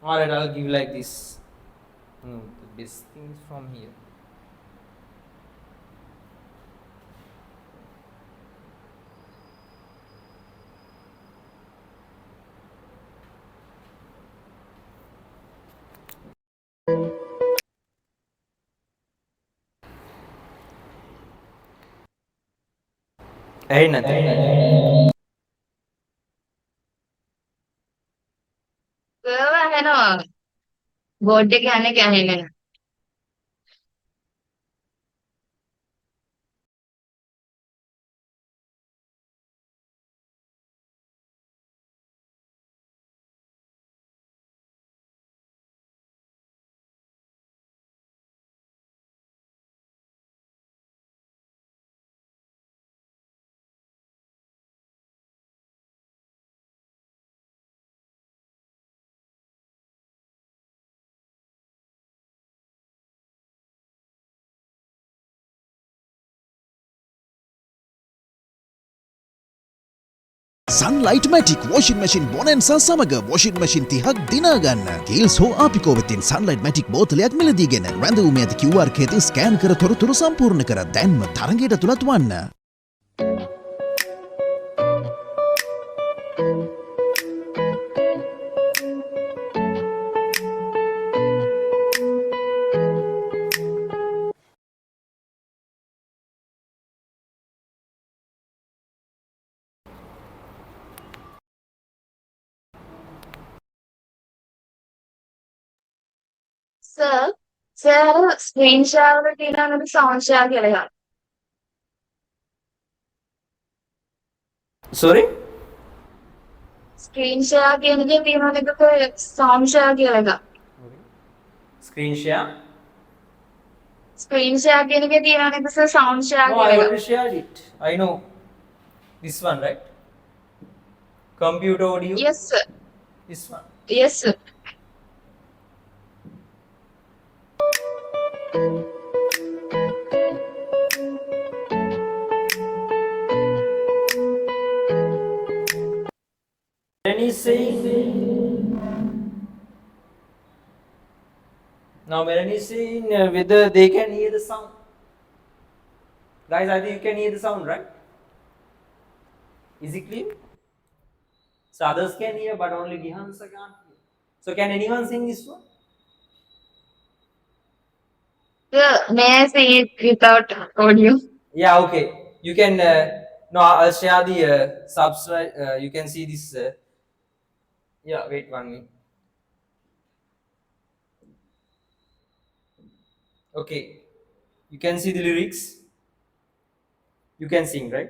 Alright, I'll give like this. The best things from here. ඇහෙන්නේ නැද්ද? සර් ඇහෙනවා. බෝඩ් එක යන්නේ ඇහෙන්නේ නැහැ. Sunlight Matic washing machine Bonanza සමග washing machine 30ක් දිනා ගන්න. කේල්ස් හෝ ආපිකෝ වෙතින් Sunlight Matic බෝතලයක් මිලදීගෙන රැඳවුමේ ඇති QR කේතින් ස්කෑන් කර තොරතුරු සම්පූර්ණ කර දැන්ම තරගයට තුලත් වන්න. සර් ස්ක්‍රීන් ෂෙයාර් වල තියෙනවා සවුන්ඩ් ෂෙයාර් කියලා එකක්. Sorry? ස්ක්‍රීන් ෂෙයාර් කියන එකේ තියෙනවා එකක සවුන්ඩ් ෂෙයාර් කියලා එකක්. Screen share? ස්ක්‍රීන් ෂෙයාර් කියන එකේ තියෙනවා එකක සවුන්ඩ් ෂෙයාර් No, I කියලා එකක්. already shared it. I know. This one, right? Computer audio? Yes sir. This one. Yes sir. Melanie is saying. Now Melanie is saying whether they can hear the sound. Guys, I think you can hear the sound, right? Is it clear? So others can hear, but only Gihansa can't hear. So can anyone sing this one? Sir, may I say it without audio? Yeah, okay. You can. No, I'll share the subscribe. You can see this. Yeah, wait 1 minute. Okay, you can see the lyrics. You can sing, right?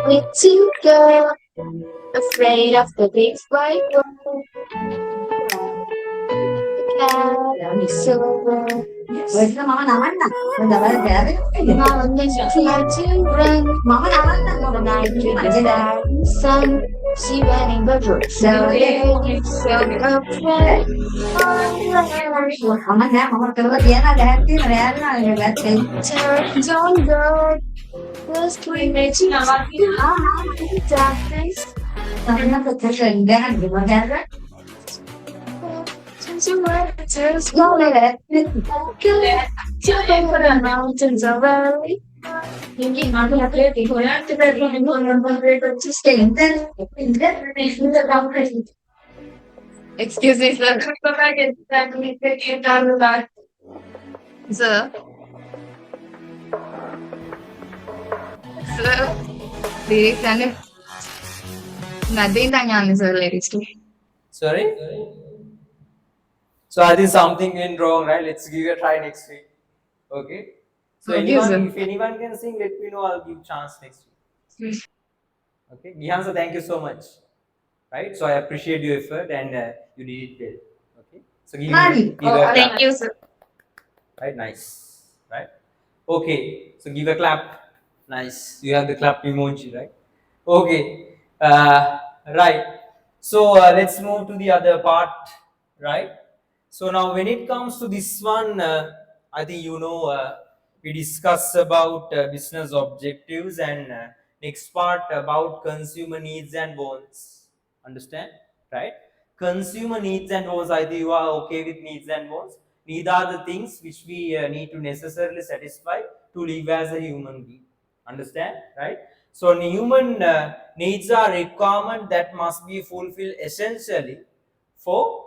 It's you girl, afraid of the big white world. The cat is silver. Mama makes me fly to run. The night to the starry sun. She running the road so big, so afraid. Turns on God. Was created to darkness. Since you were turns slowly. Jumping for the mountains of valley. You keep on happy for that to be one to stay in the Excuse me, sir. Come back and tell me that you down back. Sir. Sir. Lyrics and nothing tanya sir lyrics too. Sorry? So I think something went wrong, right? Let's give it a try next week. Okay? So Okay, anyone, sir. if anyone can sing, let me know. I'll give chance next week. Okay? Gihan sir, thank you so much. Right? So I appreciate your effort and you did it well. Okay? So give a clap. Thank you, sir. Right? Nice. Right? Okay. So give a clap. Nice. You have the clap emoji, right? Okay. Right. So let's move to the other part, right? So now when it comes to this one, I think we discuss about business objectives and next part about consumer needs and wants. Understand? Right? Consumer needs and wants, I think you are okay with needs and wants. These are the things which we need to necessarily satisfy to live as a human being. Understand? Right? So human needs are requirement that must be fulfilled essentially for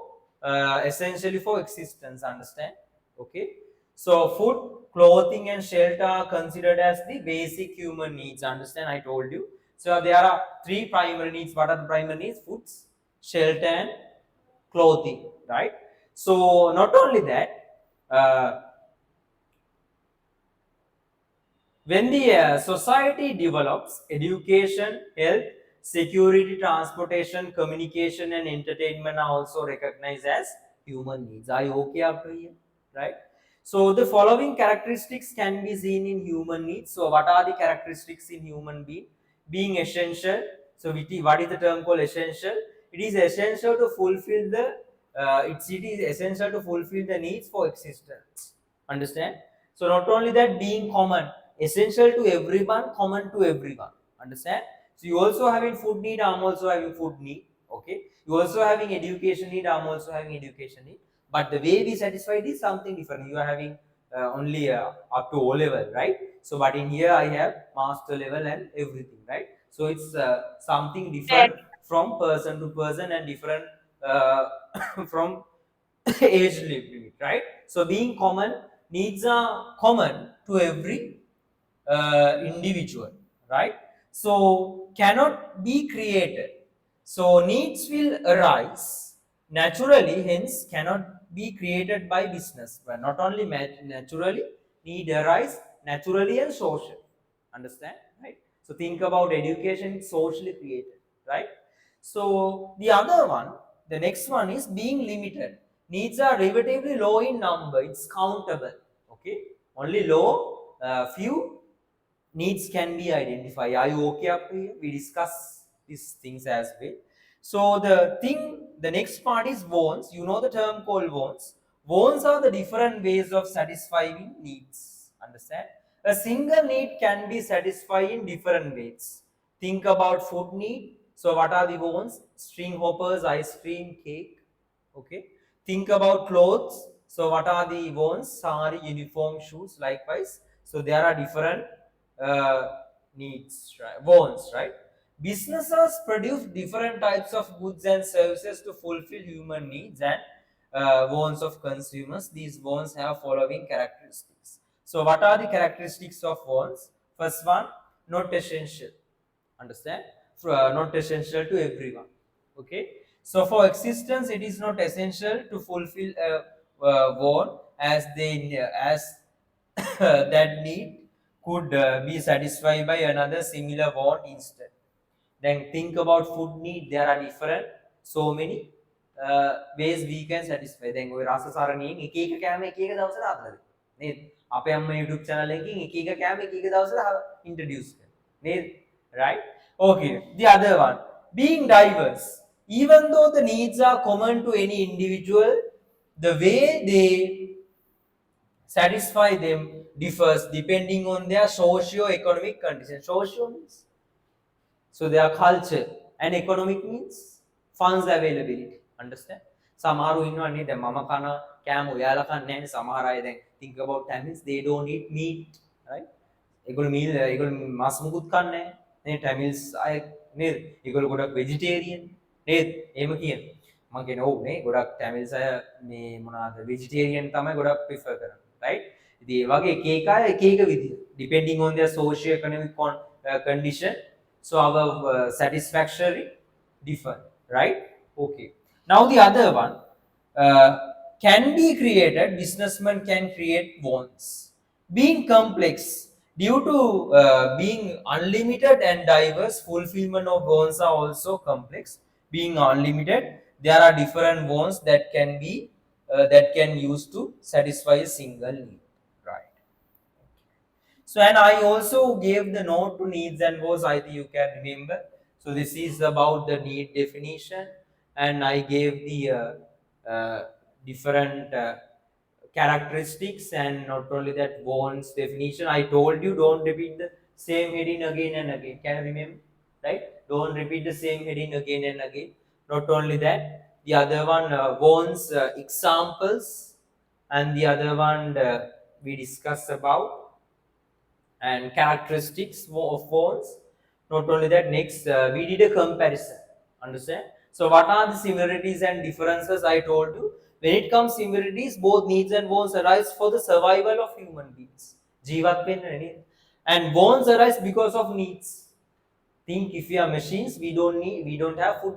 existence. Understand? Okay. So food, clothing, and shelter are considered as the basic human needs. Understand? I told you. So there are three primary needs. What are the primary needs? Foods, shelter, and clothing. Right. So not only that. When the society develops, education, health, security, transportation, communication, and entertainment are also recognized as human needs. Are you okay up to here? Right? So the following characteristics can be seen in human needs. So what are the characteristics in human being? Being essential. So what is the term called essential? It is essential to fulfill it is essential to fulfill the needs for existence. Understand? So not only that, being common, essential to everyone, common to everyone. Understand? So you also having food need, I'm also having food need. Okay. You also having education need, I'm also having education need. But the way we satisfy this is something different. You are having only up to O level, right? So but in here I have master level and everything, right? So it's something different from person to person and different from age limit, right? So being common, needs are common to every individual, right? So cannot be created. So needs will arise naturally, hence cannot be created by business. But not only naturally, need arise naturally and social. Understand, right? So think about education, it's socially created, right? So the other one, the next one is being limited. Needs are relatively low in number, it's countable. Okay, only low, few needs can be identified. Are you okay up here? We discuss these things as well. So the next part is wants. You know the term called wants. Wants are the different ways of satisfying needs. Understand? A single need can be satisfied in different ways. Think about food need. So what are the wants? String hoppers, ice cream, cake. Okay. Think about clothes. So what are the wants? Sari, uniform, shoes. Likewise. So there are different needs, right? Wants, right? Businesses produce different types of goods and services to fulfill human needs and wants of consumers. These wants have following characteristics. So what are the characteristics of wants? First one, not essential. Understand? Not essential to everyone. Okay. So for existence, it is not essential to fulfill a want as that need could be satisfied by another similar want instead. Then think about food need. There are different, so many ways we can satisfy. Then ඔය රස සරණියෙන් එක එක කෑම එක එක දවසට හදලා නේද? අපේ අම්මා YouTube channel එකකින් එක එක කෑම එක එක දවසට introduce කරනවා නේද? Right? Okay. The other one, being diverse. Even though the needs are common to any individual, the way they satisfy them differs depending on their socio-economic condition. Socio means so their culture, and economic means funds availability. Understand? සමහරු ඉන්නවනේ දැන් මම කන කෑම ඔයාලා කන්නේ නැහැ නේ. සමහර අය දැන් think about Tamils, they don't eat meat, right? ඒගොල්ලෝ මාස් මුකුත් කන්නේ නැහැ නේ. Tamils අය නේද? ඒගොල්ලෝ ගොඩක් vegetarian නේද? එහෙම කියන. මම කියන ඔව් නේ ගොඩක් Tamils අය මේ මොනවාද vegetarian තමයි ගොඩක් prefer කරන්නේ, right? ඉතින් ඒ වගේ එක එක අය එක එක විදිහ depending on their socio economic condition. So our satisfactory differ, right? Okay. Now the other one can be created. Businessmen can create wants. Being complex, due to being unlimited and diverse, fulfillment of wants are also complex. Being unlimited, there are different wants that can be that can use to satisfy a single need, right? So, and I also gave the note to needs and wants. I think you can remember. So this is about the need definition, and I gave the different characteristics, and not only that wants definition. I told you don't repeat the same heading again and again. Can you remember? Right? Don't repeat the same heading again and again. Not only that, the other one wants examples, and the other one we discussed about, and characteristics of wants. Not only that, next we did a comparison. Understand? So what are the similarities and differences? I told you. When it comes similarities, both needs and wants arise for the survival of human beings. Jeevat penna, and wants arise because of needs. Think if we are machines, we don't have food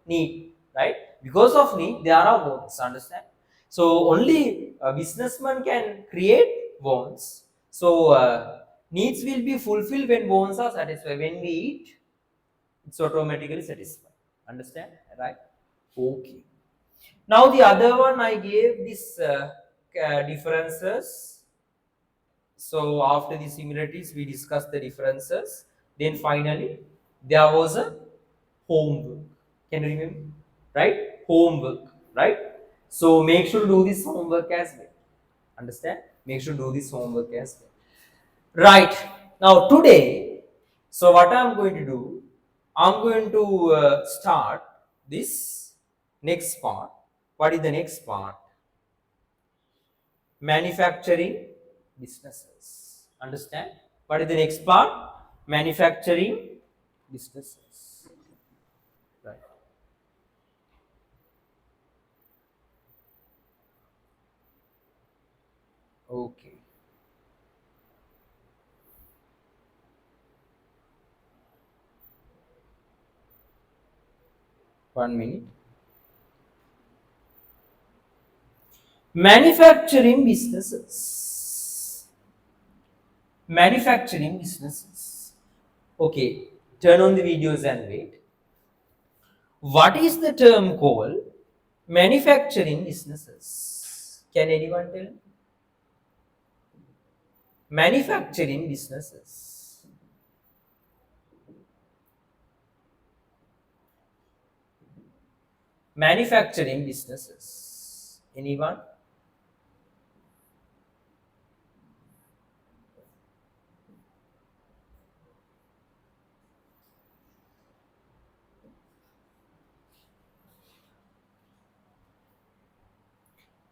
need, right? Because of need, there are wants. Understand? So only a businessman can create wants. So needs will be fulfilled when wants are satisfied. When we eat, it's automatically satisfied. Understand? Right? Okay. Now the other one I gave this differences. So after the similarities, we discussed the differences. Then finally, there was a homework. Can you remember? Right? Homework. Right? So make sure to do this homework as well. Understand? Make sure to do this homework as well. Right. Now today, so what I am going to do, I am going to start this next part. What is the next part? Manufacturing businesses. Understand? What is the next part? Manufacturing businesses. Right. Okay. One minute. Manufacturing businesses. Manufacturing businesses. Okay, turn on the videos and wait. What is the term called? Manufacturing businesses. Can anyone tell me? Manufacturing businesses. Manufacturing businesses. Anyone?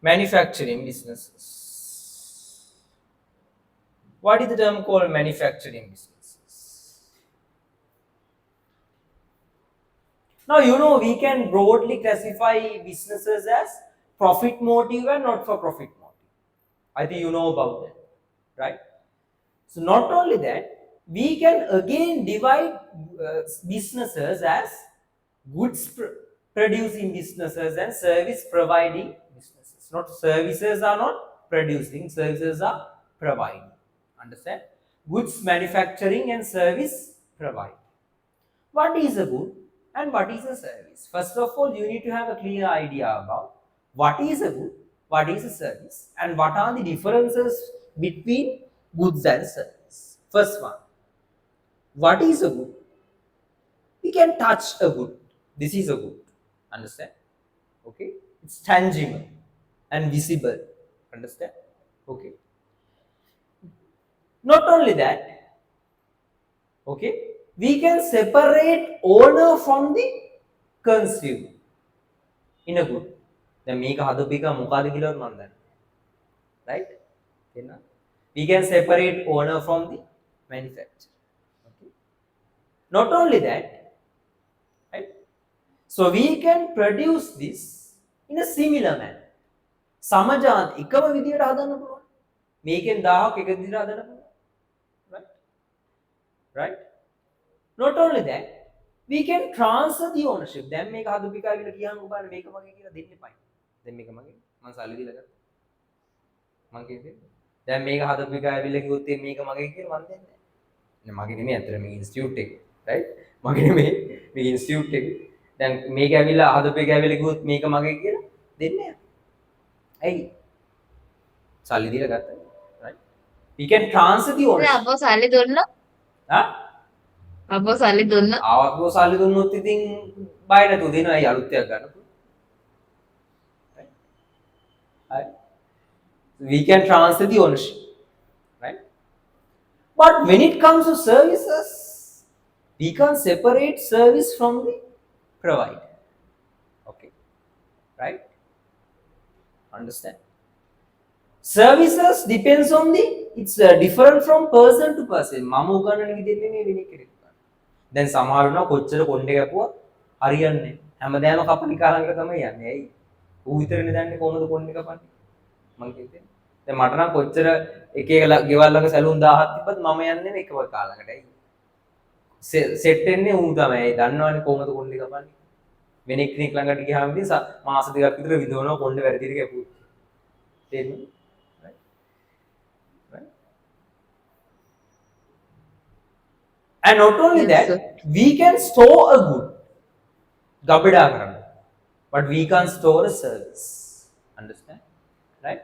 Manufacturing businesses. What is the term called manufacturing businesses? Now you know we can broadly classify businesses as profit motive and not for profit motive. I think you know about that, right? So not only that, we can again divide businesses as goods producing businesses and service providing businesses. Not services are not producing, services are providing. Understand? Goods manufacturing and service providing. what is a good and what is a service. First of all, you need to have a clear idea about what is a good, what is a service, and what are the differences between goods and service. First one, what is a good? We can touch a good. This is a good. Understand? Okay, it's tangible and visible. Understand? Okay. Not only that, okay, we can separate owner from the consumer in a good. Then make a hadupika mukadikilo mandan. Right? We can separate owner from the manufacturer. Okay. Not only that, right? So we can produce this in a similar manner. සමජාත එකම විදියට හදන්න පුළුවන්. මේකෙන් 1000ක් එක විදියට හදන්න පුළුවන්. Right? Right? Not only that, we can transfer the ownership. දැන් මේක හදුපිකා කියලා කියහම ඔබට මේක මගේ කියලා දෙන්න එපා. දැන් මේක මගේ. මම සල්ලි දීලා ගත්තා. මම කියන්නේ. දැන් මේක හදුපිකා කියලා කිව්වොත් මේක මගේ කියලා මම දෙන්නේ නැහැ. මගේ නෙමෙයි අතර මේ ඉන්ස්ටිටියුට් එක. right? මගේ නෙමෙයි මේ ඉන්ස්ටිටියුට් එක. දැන් මේක ඇවිල්ලා හදුපිකා කියලා කිව්වොත් මේක මගේ කියලා දෙන්නේ නැහැ. ඇයි? සල්ලි දීලා ගත්තා. right? We can transfer the ownership. අපෝ සල්ලි දුන්නා. හා? අපෝ සල්ලි දුන්නා. ආවකෝ සල්ලි දුන්නොත් ඉතින් බය නැතුව දෙනවා. අය අලුත් එකක් ගන්න පුළුවන්. right? We can transfer the ownership. Right? But when it comes to services, we can separate service from the provider. Okay. Right? Understand? Services depends on the, it's different from person to person. මම උගන්නන විදිහට නෙමෙයි වෙන කෙනෙක්. දැන් සමහර වෙනවා කොච්චර කොණ්ඩේ කැපුවා හරියන්නේ. හැමදාම කපලි කාලංගට තමයි යන්නේ. ඇයි? ඌ විතරනේ දන්නේ කොහොමද කොණ්ඩේ කපන්නේ. මං කියන්නේ. දැන් මට නම් කොච්චර එක එක ගෙවල් ළඟ සැලුන් 1000ක් තිබ්බත් මම යන්නේ එකම කාලංගට. ඇයි? සෙට් වෙන්නේ ඌ තමයි. දන්නවනේ කොහොමද කොණ්ඩේ කපන්නේ. වෙන කෙනෙක් ළඟට ගියාම ඉතින් මාස දෙකක් විතර විඳවනවා කොණ්ඩේ වැරදිට කැපුවා. තේරෙනවද? And not only Yes, that, we can store a good, gabada karana, but we can't store a service. Understand? Right?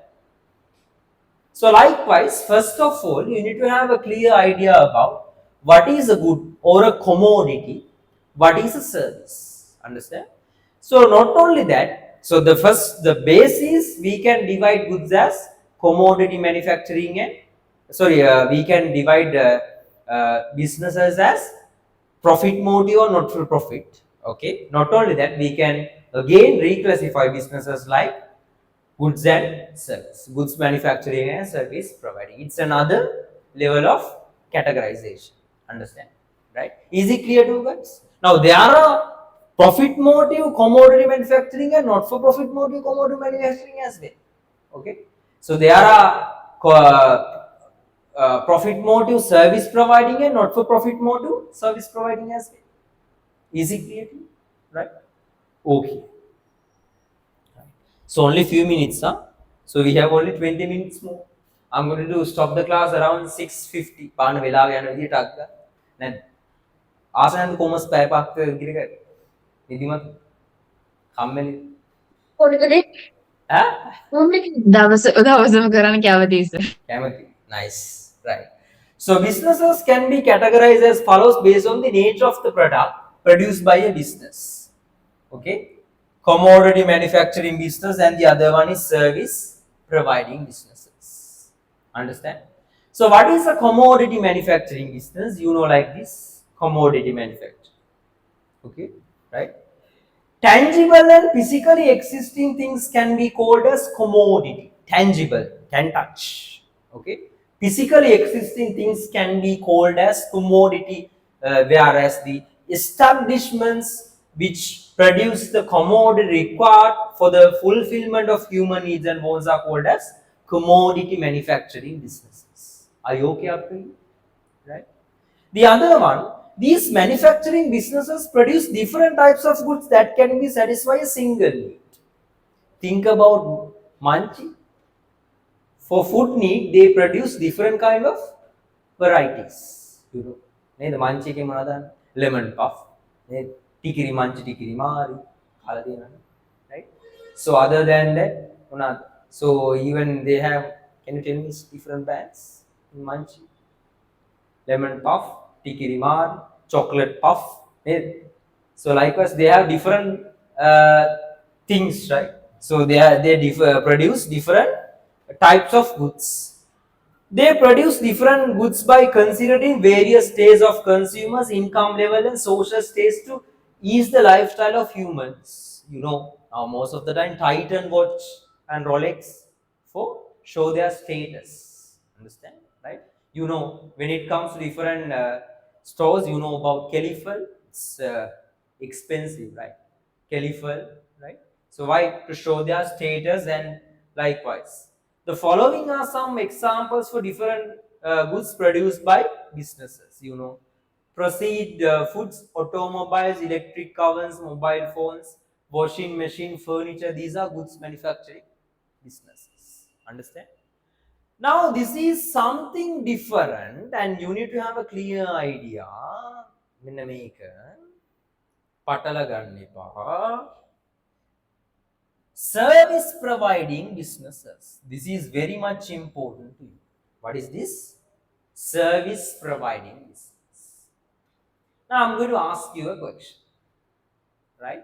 So likewise, first of all, you need to have a clear idea about what is a good or a commodity, what is a service. Understand? So not only that, so the base is we can divide goods as commodity manufacturing and we can divide businesses as profit motive or not for profit. Okay. Not only that, we can again reclassify businesses like goods and service, goods manufacturing and service providing. It's another level of categorization. Understand? Right? Is it clear to you guys? Now there are profit motive commodity manufacturing and not for profit motive commodity manufacturing as well. Okay. So there are profit motive service providing and not for profit motive service providing as well. Is it clear to you? Right? Okay. Right. So only few minutes, huh? So we have only 20 minutes more. I'm going to stop the class around 6:50. පාන වෙලාව යන විදිහට අක්ක. නැත්නම් ආසනන්ද commerce පැය පහක් විතර නිදිමත කම්මැලි පොඩි ඈ දවසම කරන්න කැමතියි සර්. කැමති. Nice. Right. So businesses can be categorized as follows based on the nature of the product produced by a business. Okay. Commodity manufacturing business and the other one is service providing businesses. Understand? So what is a commodity manufacturing business? You know like this, commodity manufacturing. Okay. Right. Tangible and physically existing things can be called as commodity. Tangible, can touch. Okay. Physically existing things can be called as commodity, whereas the establishments which produce the commodity required for the fulfillment of human needs and wants are called as commodity manufacturing businesses. Are you okay up to you? Right? The other one, these manufacturing businesses produce different types of goods that can be satisfy a single need. Think about Munchie. For food need, they produce different kind of varieties. You know, the Munchie ke mana lemon puff, Tikiri manchi tikiri mari. Right? So other than that, so even they have, can you tell me different brands in manchi? Lemon puff, tikiri mar, chocolate puff. So likewise, they have different things, right? So they produce different types of goods. They produce different goods by considering various stages of consumers, income level, and social status to ease the lifestyle of humans. Now most of the time, Titan watch and Rolex for show their status. Understand, right? When it comes to different stores, about Califel. It's expensive, right? Califel, right? So why? To show their status, and likewise. The following are some examples for different goods produced by businesses. Proceed foods, automobiles, electric ovens, mobile phones, washing machine, furniture. These are goods manufacturing businesses. Understand? Now this is something different, and you need to have a clear idea. මෙන්න මේක පටල ගන්න එපා. Service providing businesses. This is very much important to you. What is this? Service providing business. Now I'm going to ask you a question. Right?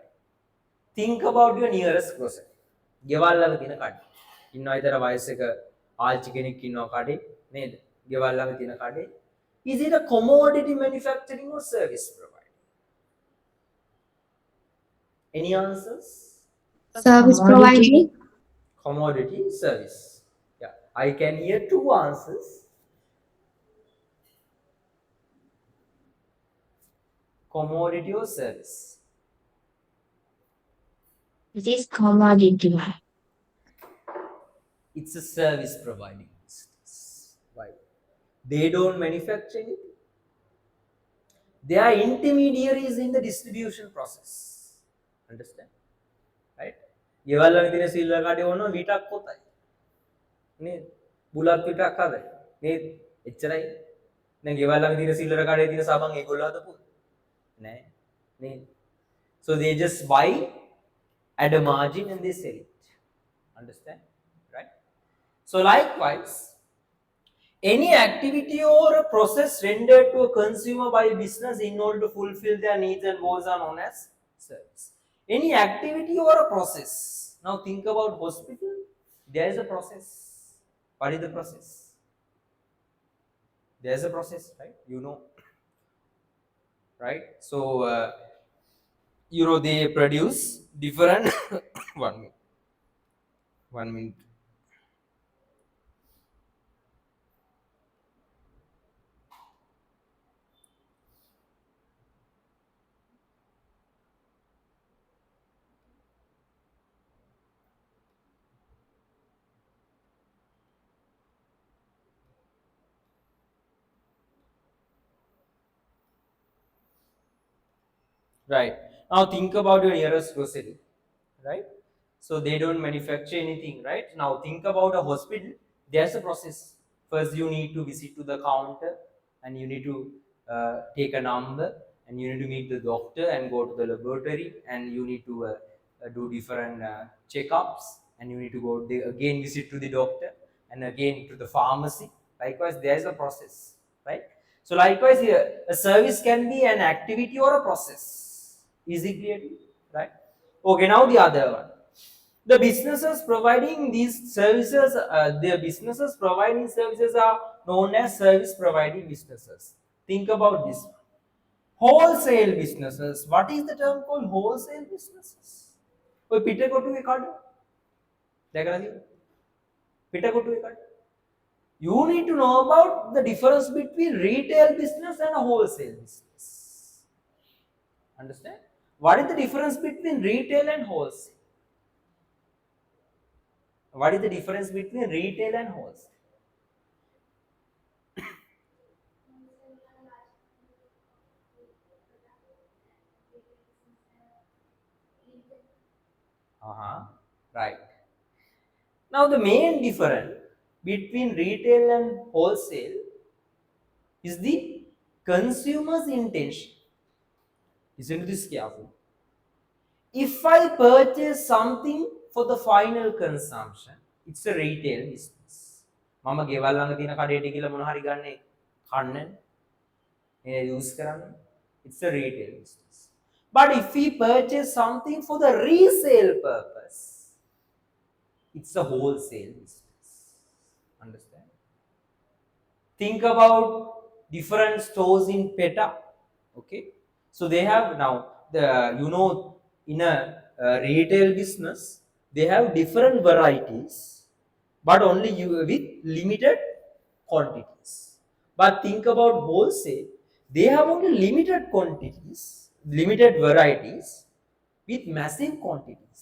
Think about your nearest grocery. ගෙවල් ළඟ තියෙන කඩේ. ඉන්නවා ඊතර වයසක ආච්චි කෙනෙක් ඉන්නවා කඩේ නේද? ගෙවල් ළඟ තියෙන කඩේ. Is it a commodity manufacturing or service providing? Any answers? Service providing. Commodity, service. Yeah, I can hear two answers. Commodity or service? It is commodity. It's a service providing business. Why? They don't manufacture anything. They are intermediaries in the distribution process. Understand? Right? ගෙවල් ළඟ තියෙන silver කඩේ වුණා විටක් පොතයි. නේද? බුලත් විටක් හදයි. නේද? එච්චරයි. දැන් ගෙවල් ළඟ තියෙන සිල්වර් කඩේ තියෙන සබන් ඒගොල්ලෝ හදපුවා. නෑ. නේද? So they just buy at a margin and they sell it. Understand? Right? So likewise, any activity or a process rendered to a consumer by a business in order to fulfill their needs and goals are known as service. Any activity or a process. Now think about hospital. There is a process. What is the process? There is a process, right? Right? So they produce different one minute. Right. Now think about your nearest grocery. Right? So they don't manufacture anything, right? Now think about a hospital. There's a process. First you need to visit to the counter, and you need to take a number, and you need to meet the doctor and go to the laboratory, and you need to do different checkups, and you need to go again visit to the doctor, and again to the pharmacy. Likewise, there's a process, right? So likewise here, a service can be an activity or a process. Is it clear to you? Right? Okay, now the other one. The businesses providing these services, are known as service providing businesses. Think about this one. Wholesale businesses. What is the term called wholesale businesses? ඔය පිට කොටුවේ කඩ. දැකලා තියෙනවද? පිට කොටුවේ කඩ. You need to know about the difference between retail business and a wholesale business. Understand? What is the difference between retail and wholesale? What is the difference between retail and wholesale? Right. Now the main difference between retail and wholesale is the consumer's intention. Listen to this carefully. If I purchase something for the final consumption, it's a retail business. මම ගෙවල් ළඟ තියෙන කඩේට ගිහලා මොන හරි ගන්නේ කන්නේ use කරන්නේ. It's a retail business. But if we purchase something for the resale purpose, it's a wholesale business. Understand? Think about different stores in PETA. Okay, so they have now in a retail business they have different varieties, but only with limited quantities. But think about wholesale, they have only limited quantities, limited varieties with massive quantities.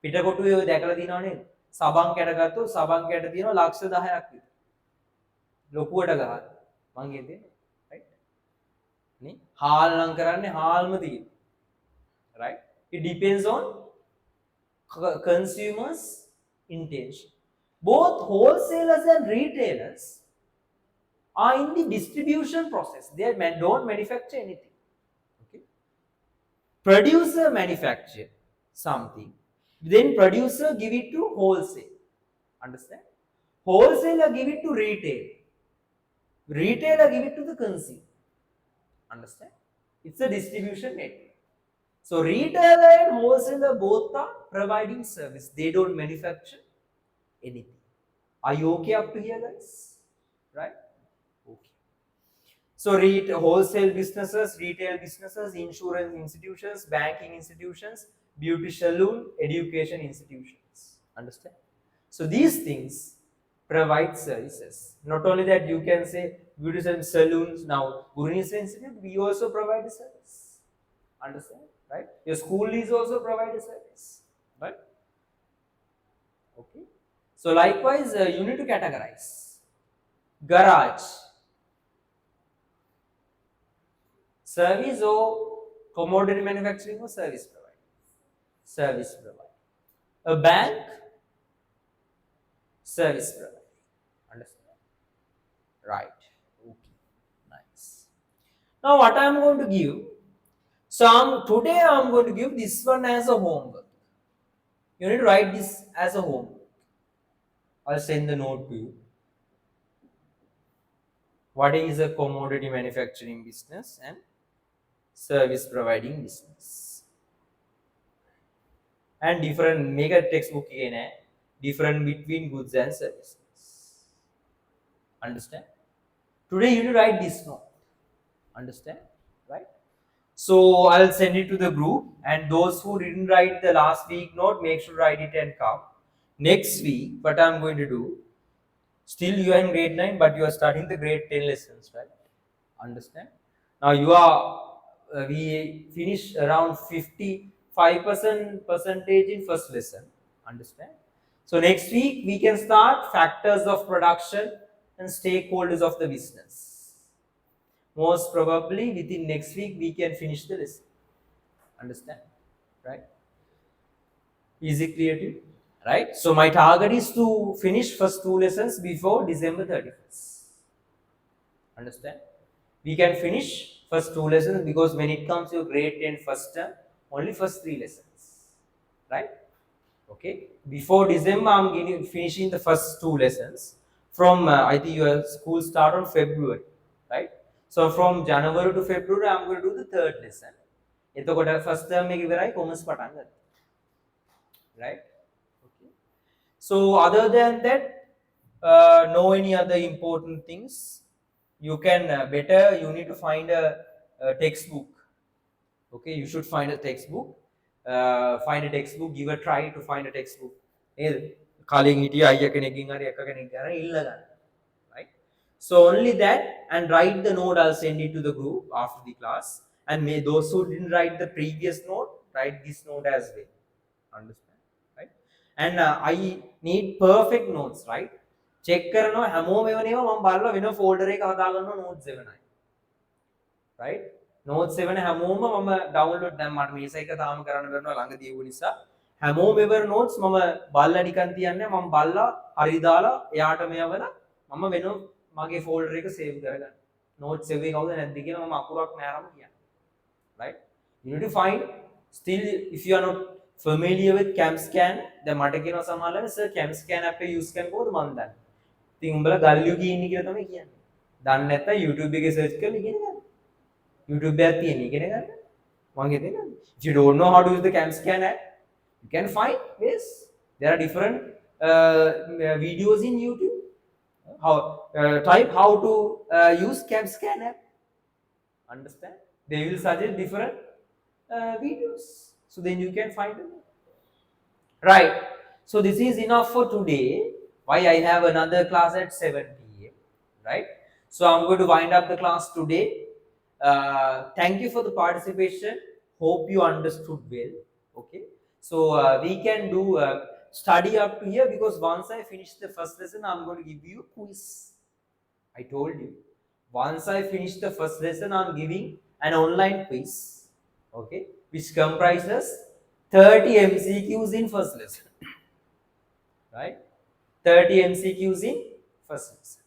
පිටකොටුවේ ඔය දැකලා තියෙනව නේද? සබන් කැට ගත්තොත් සබන් කැට තියෙනවා ලක්ෂ 10ක් විතර. ලොකුවට ගහලා මං කියන්නේ right නේ හාල් නම් කරන්නේ හාල්ම තියෙනවා right. It depends on consumers intention. Both wholesalers and retailers are in the distribution process. They don't manufacture anything. Okay, producer manufacture something, then producer give it to wholesale. Understand? Wholesaler give it to retail, retailer give it to the consumer. Understand? It's a distribution network. So retailer and wholesaler both are providing service. They don't manufacture anything. Are you okay up to here, guys? Right? Okay. So wholesale businesses, retail businesses, insurance institutions, banking institutions, beauty salon, education institutions. Understand? So these things provide services. Not only that, you can say beauty salons. Now, Gurunisa Institute, we also provide a service. Understand? Right? Your school is also provide a service. Right? Okay. So likewise, you need to categorize. Garage, service or commodity manufacturing or service provider? Service provider. A bank, service provider. Understand? Right. Okay. Nice. Now what I am going to give. So today I am going to give this one as a homework. You need to write this as a homework. I'll send the note to you. What is a commodity manufacturing business and service providing business? And different, make a textbook again, different between goods and services. Understand? Today you need to write this note. Understand? Right? So I'll send it to the group, and those who didn't write the last week note, make sure to write it and come. Next week, what I'm going to do, still you are in grade 9, but you are starting the grade 10 lessons, right? Understand? Now you are, we finished around 55% percentage in first lesson. Understand? So next week we can start factors of production and stakeholders of the business. Most probably within next week we can finish the lesson. Understand? Right? Is it clear to you? Right? So my target is to finish first 2 lessons before December 31st. Understand? We can finish first 2 lessons because when it comes to grade 10 first term, only first 3 lessons. Right? Okay? Before December I am finishing the first 2 lessons. From I think your school start on February. Right? So from January to February I am going to do the 3rd lesson. එතකොට first term එක ඉවරයි commerce පටන් ගන්න. Right? Okay. So other than that, no any other important things. You can better, you need to find a textbook. Okay, you should find a textbook. Find a textbook, give a try to find a textbook. කලින් හිටිය අයියා කෙනෙක්ගෙන් හරි අක්කා කෙනෙක්ගෙන් හරි ඉල්ල ගන්න. Right? So only that, and write the note. I'll send it to the group after the class. And may those who didn't write the previous note, write this note as well. Understand? Right? And I need perfect notes, right? Check කරනවා හැමෝම එවනේම මම බලලා වෙන folder එක හදා ගන්නවා notes 7යි. Right? notes 7 හැමෝම මම download දැන් මට මේස එක තාම කරන්න බැරිනවා ළඟ දීපු නිසා හැමෝම ever notes මම බලලා නිකන් තියන්නේ මම බලලා හරි දාලා එයාට මෙයවලා මම වෙන මගේ folder එක save කරගන්න. notes save එක කවුද නැද්ද කියලා මම අකුරක් නෑරම කියන්නේ. Right? You need to find. Still, if you are not familiar with CamScan, then මට කියනවා සමහරවල් sir CamScan app එක use කරනකොට මම දන්නේ. ඉතින් උඹලා ගල්ලියු කියන්නේ කියලා තමයි කියන්නේ. දන්නේ නැත්නම් YouTube එකේ search කරලා ඉගෙන ගන්න. YouTube එකක් තියෙන ඉගෙන ගන්න. මම හිතන්නේ. If you don't know how to use the CamScan app, you can find ways. There are different videos in YouTube. Type how to use CamScan app. Understand? They will suggest different videos, so then you can find them. Right. So this is enough for today. Why I have another class at 7 p.m. Right. So I'm going to wind up the class today. Thank you for the participation. Hope you understood well. Okay. So we can do study up to here, because once I finish the first lesson, I'm going to give you a quiz. I told you. Once I finish the first lesson, I'm giving an online quiz. Okay. Which comprises 30 MCQs in first lesson. Right. 30 MCQs in first lesson.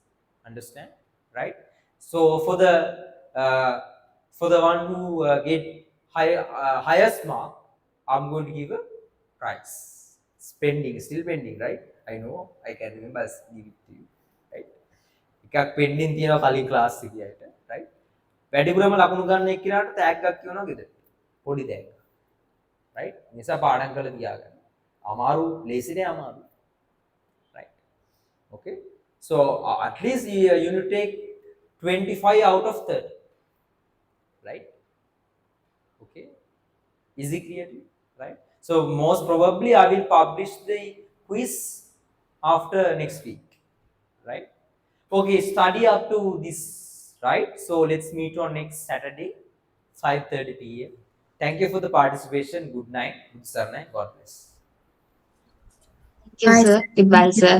Understand? Right. So for the one who get highest mark, I'm going to give a prize. It's pending, still pending, right? I know, I can remember, I'll give it to you, right? එකක් pending තියෙනවා කලින් class එකේ ඇයිද, right? වැඩිපුරම ලකුණු ගන්න එක්කිනාට tag එකක් කියනවා ගෙදර. පොඩි tag. right? නිසා පාඩම් කරලා තියාගන්න. අමාරු ලේසිනේ අමාරු. right? Okay? So at least you need to take 25 out of 30. Right? Okay? Is it clear to you? Right? So most probably I will publish the quiz after next week. Right? Okay, study up to this. Right? So let's meet on next Saturday, 5:30 p.m. Thank you for the participation. Good night. Good sir. God bless. Thank you, sir. Goodbye, sir.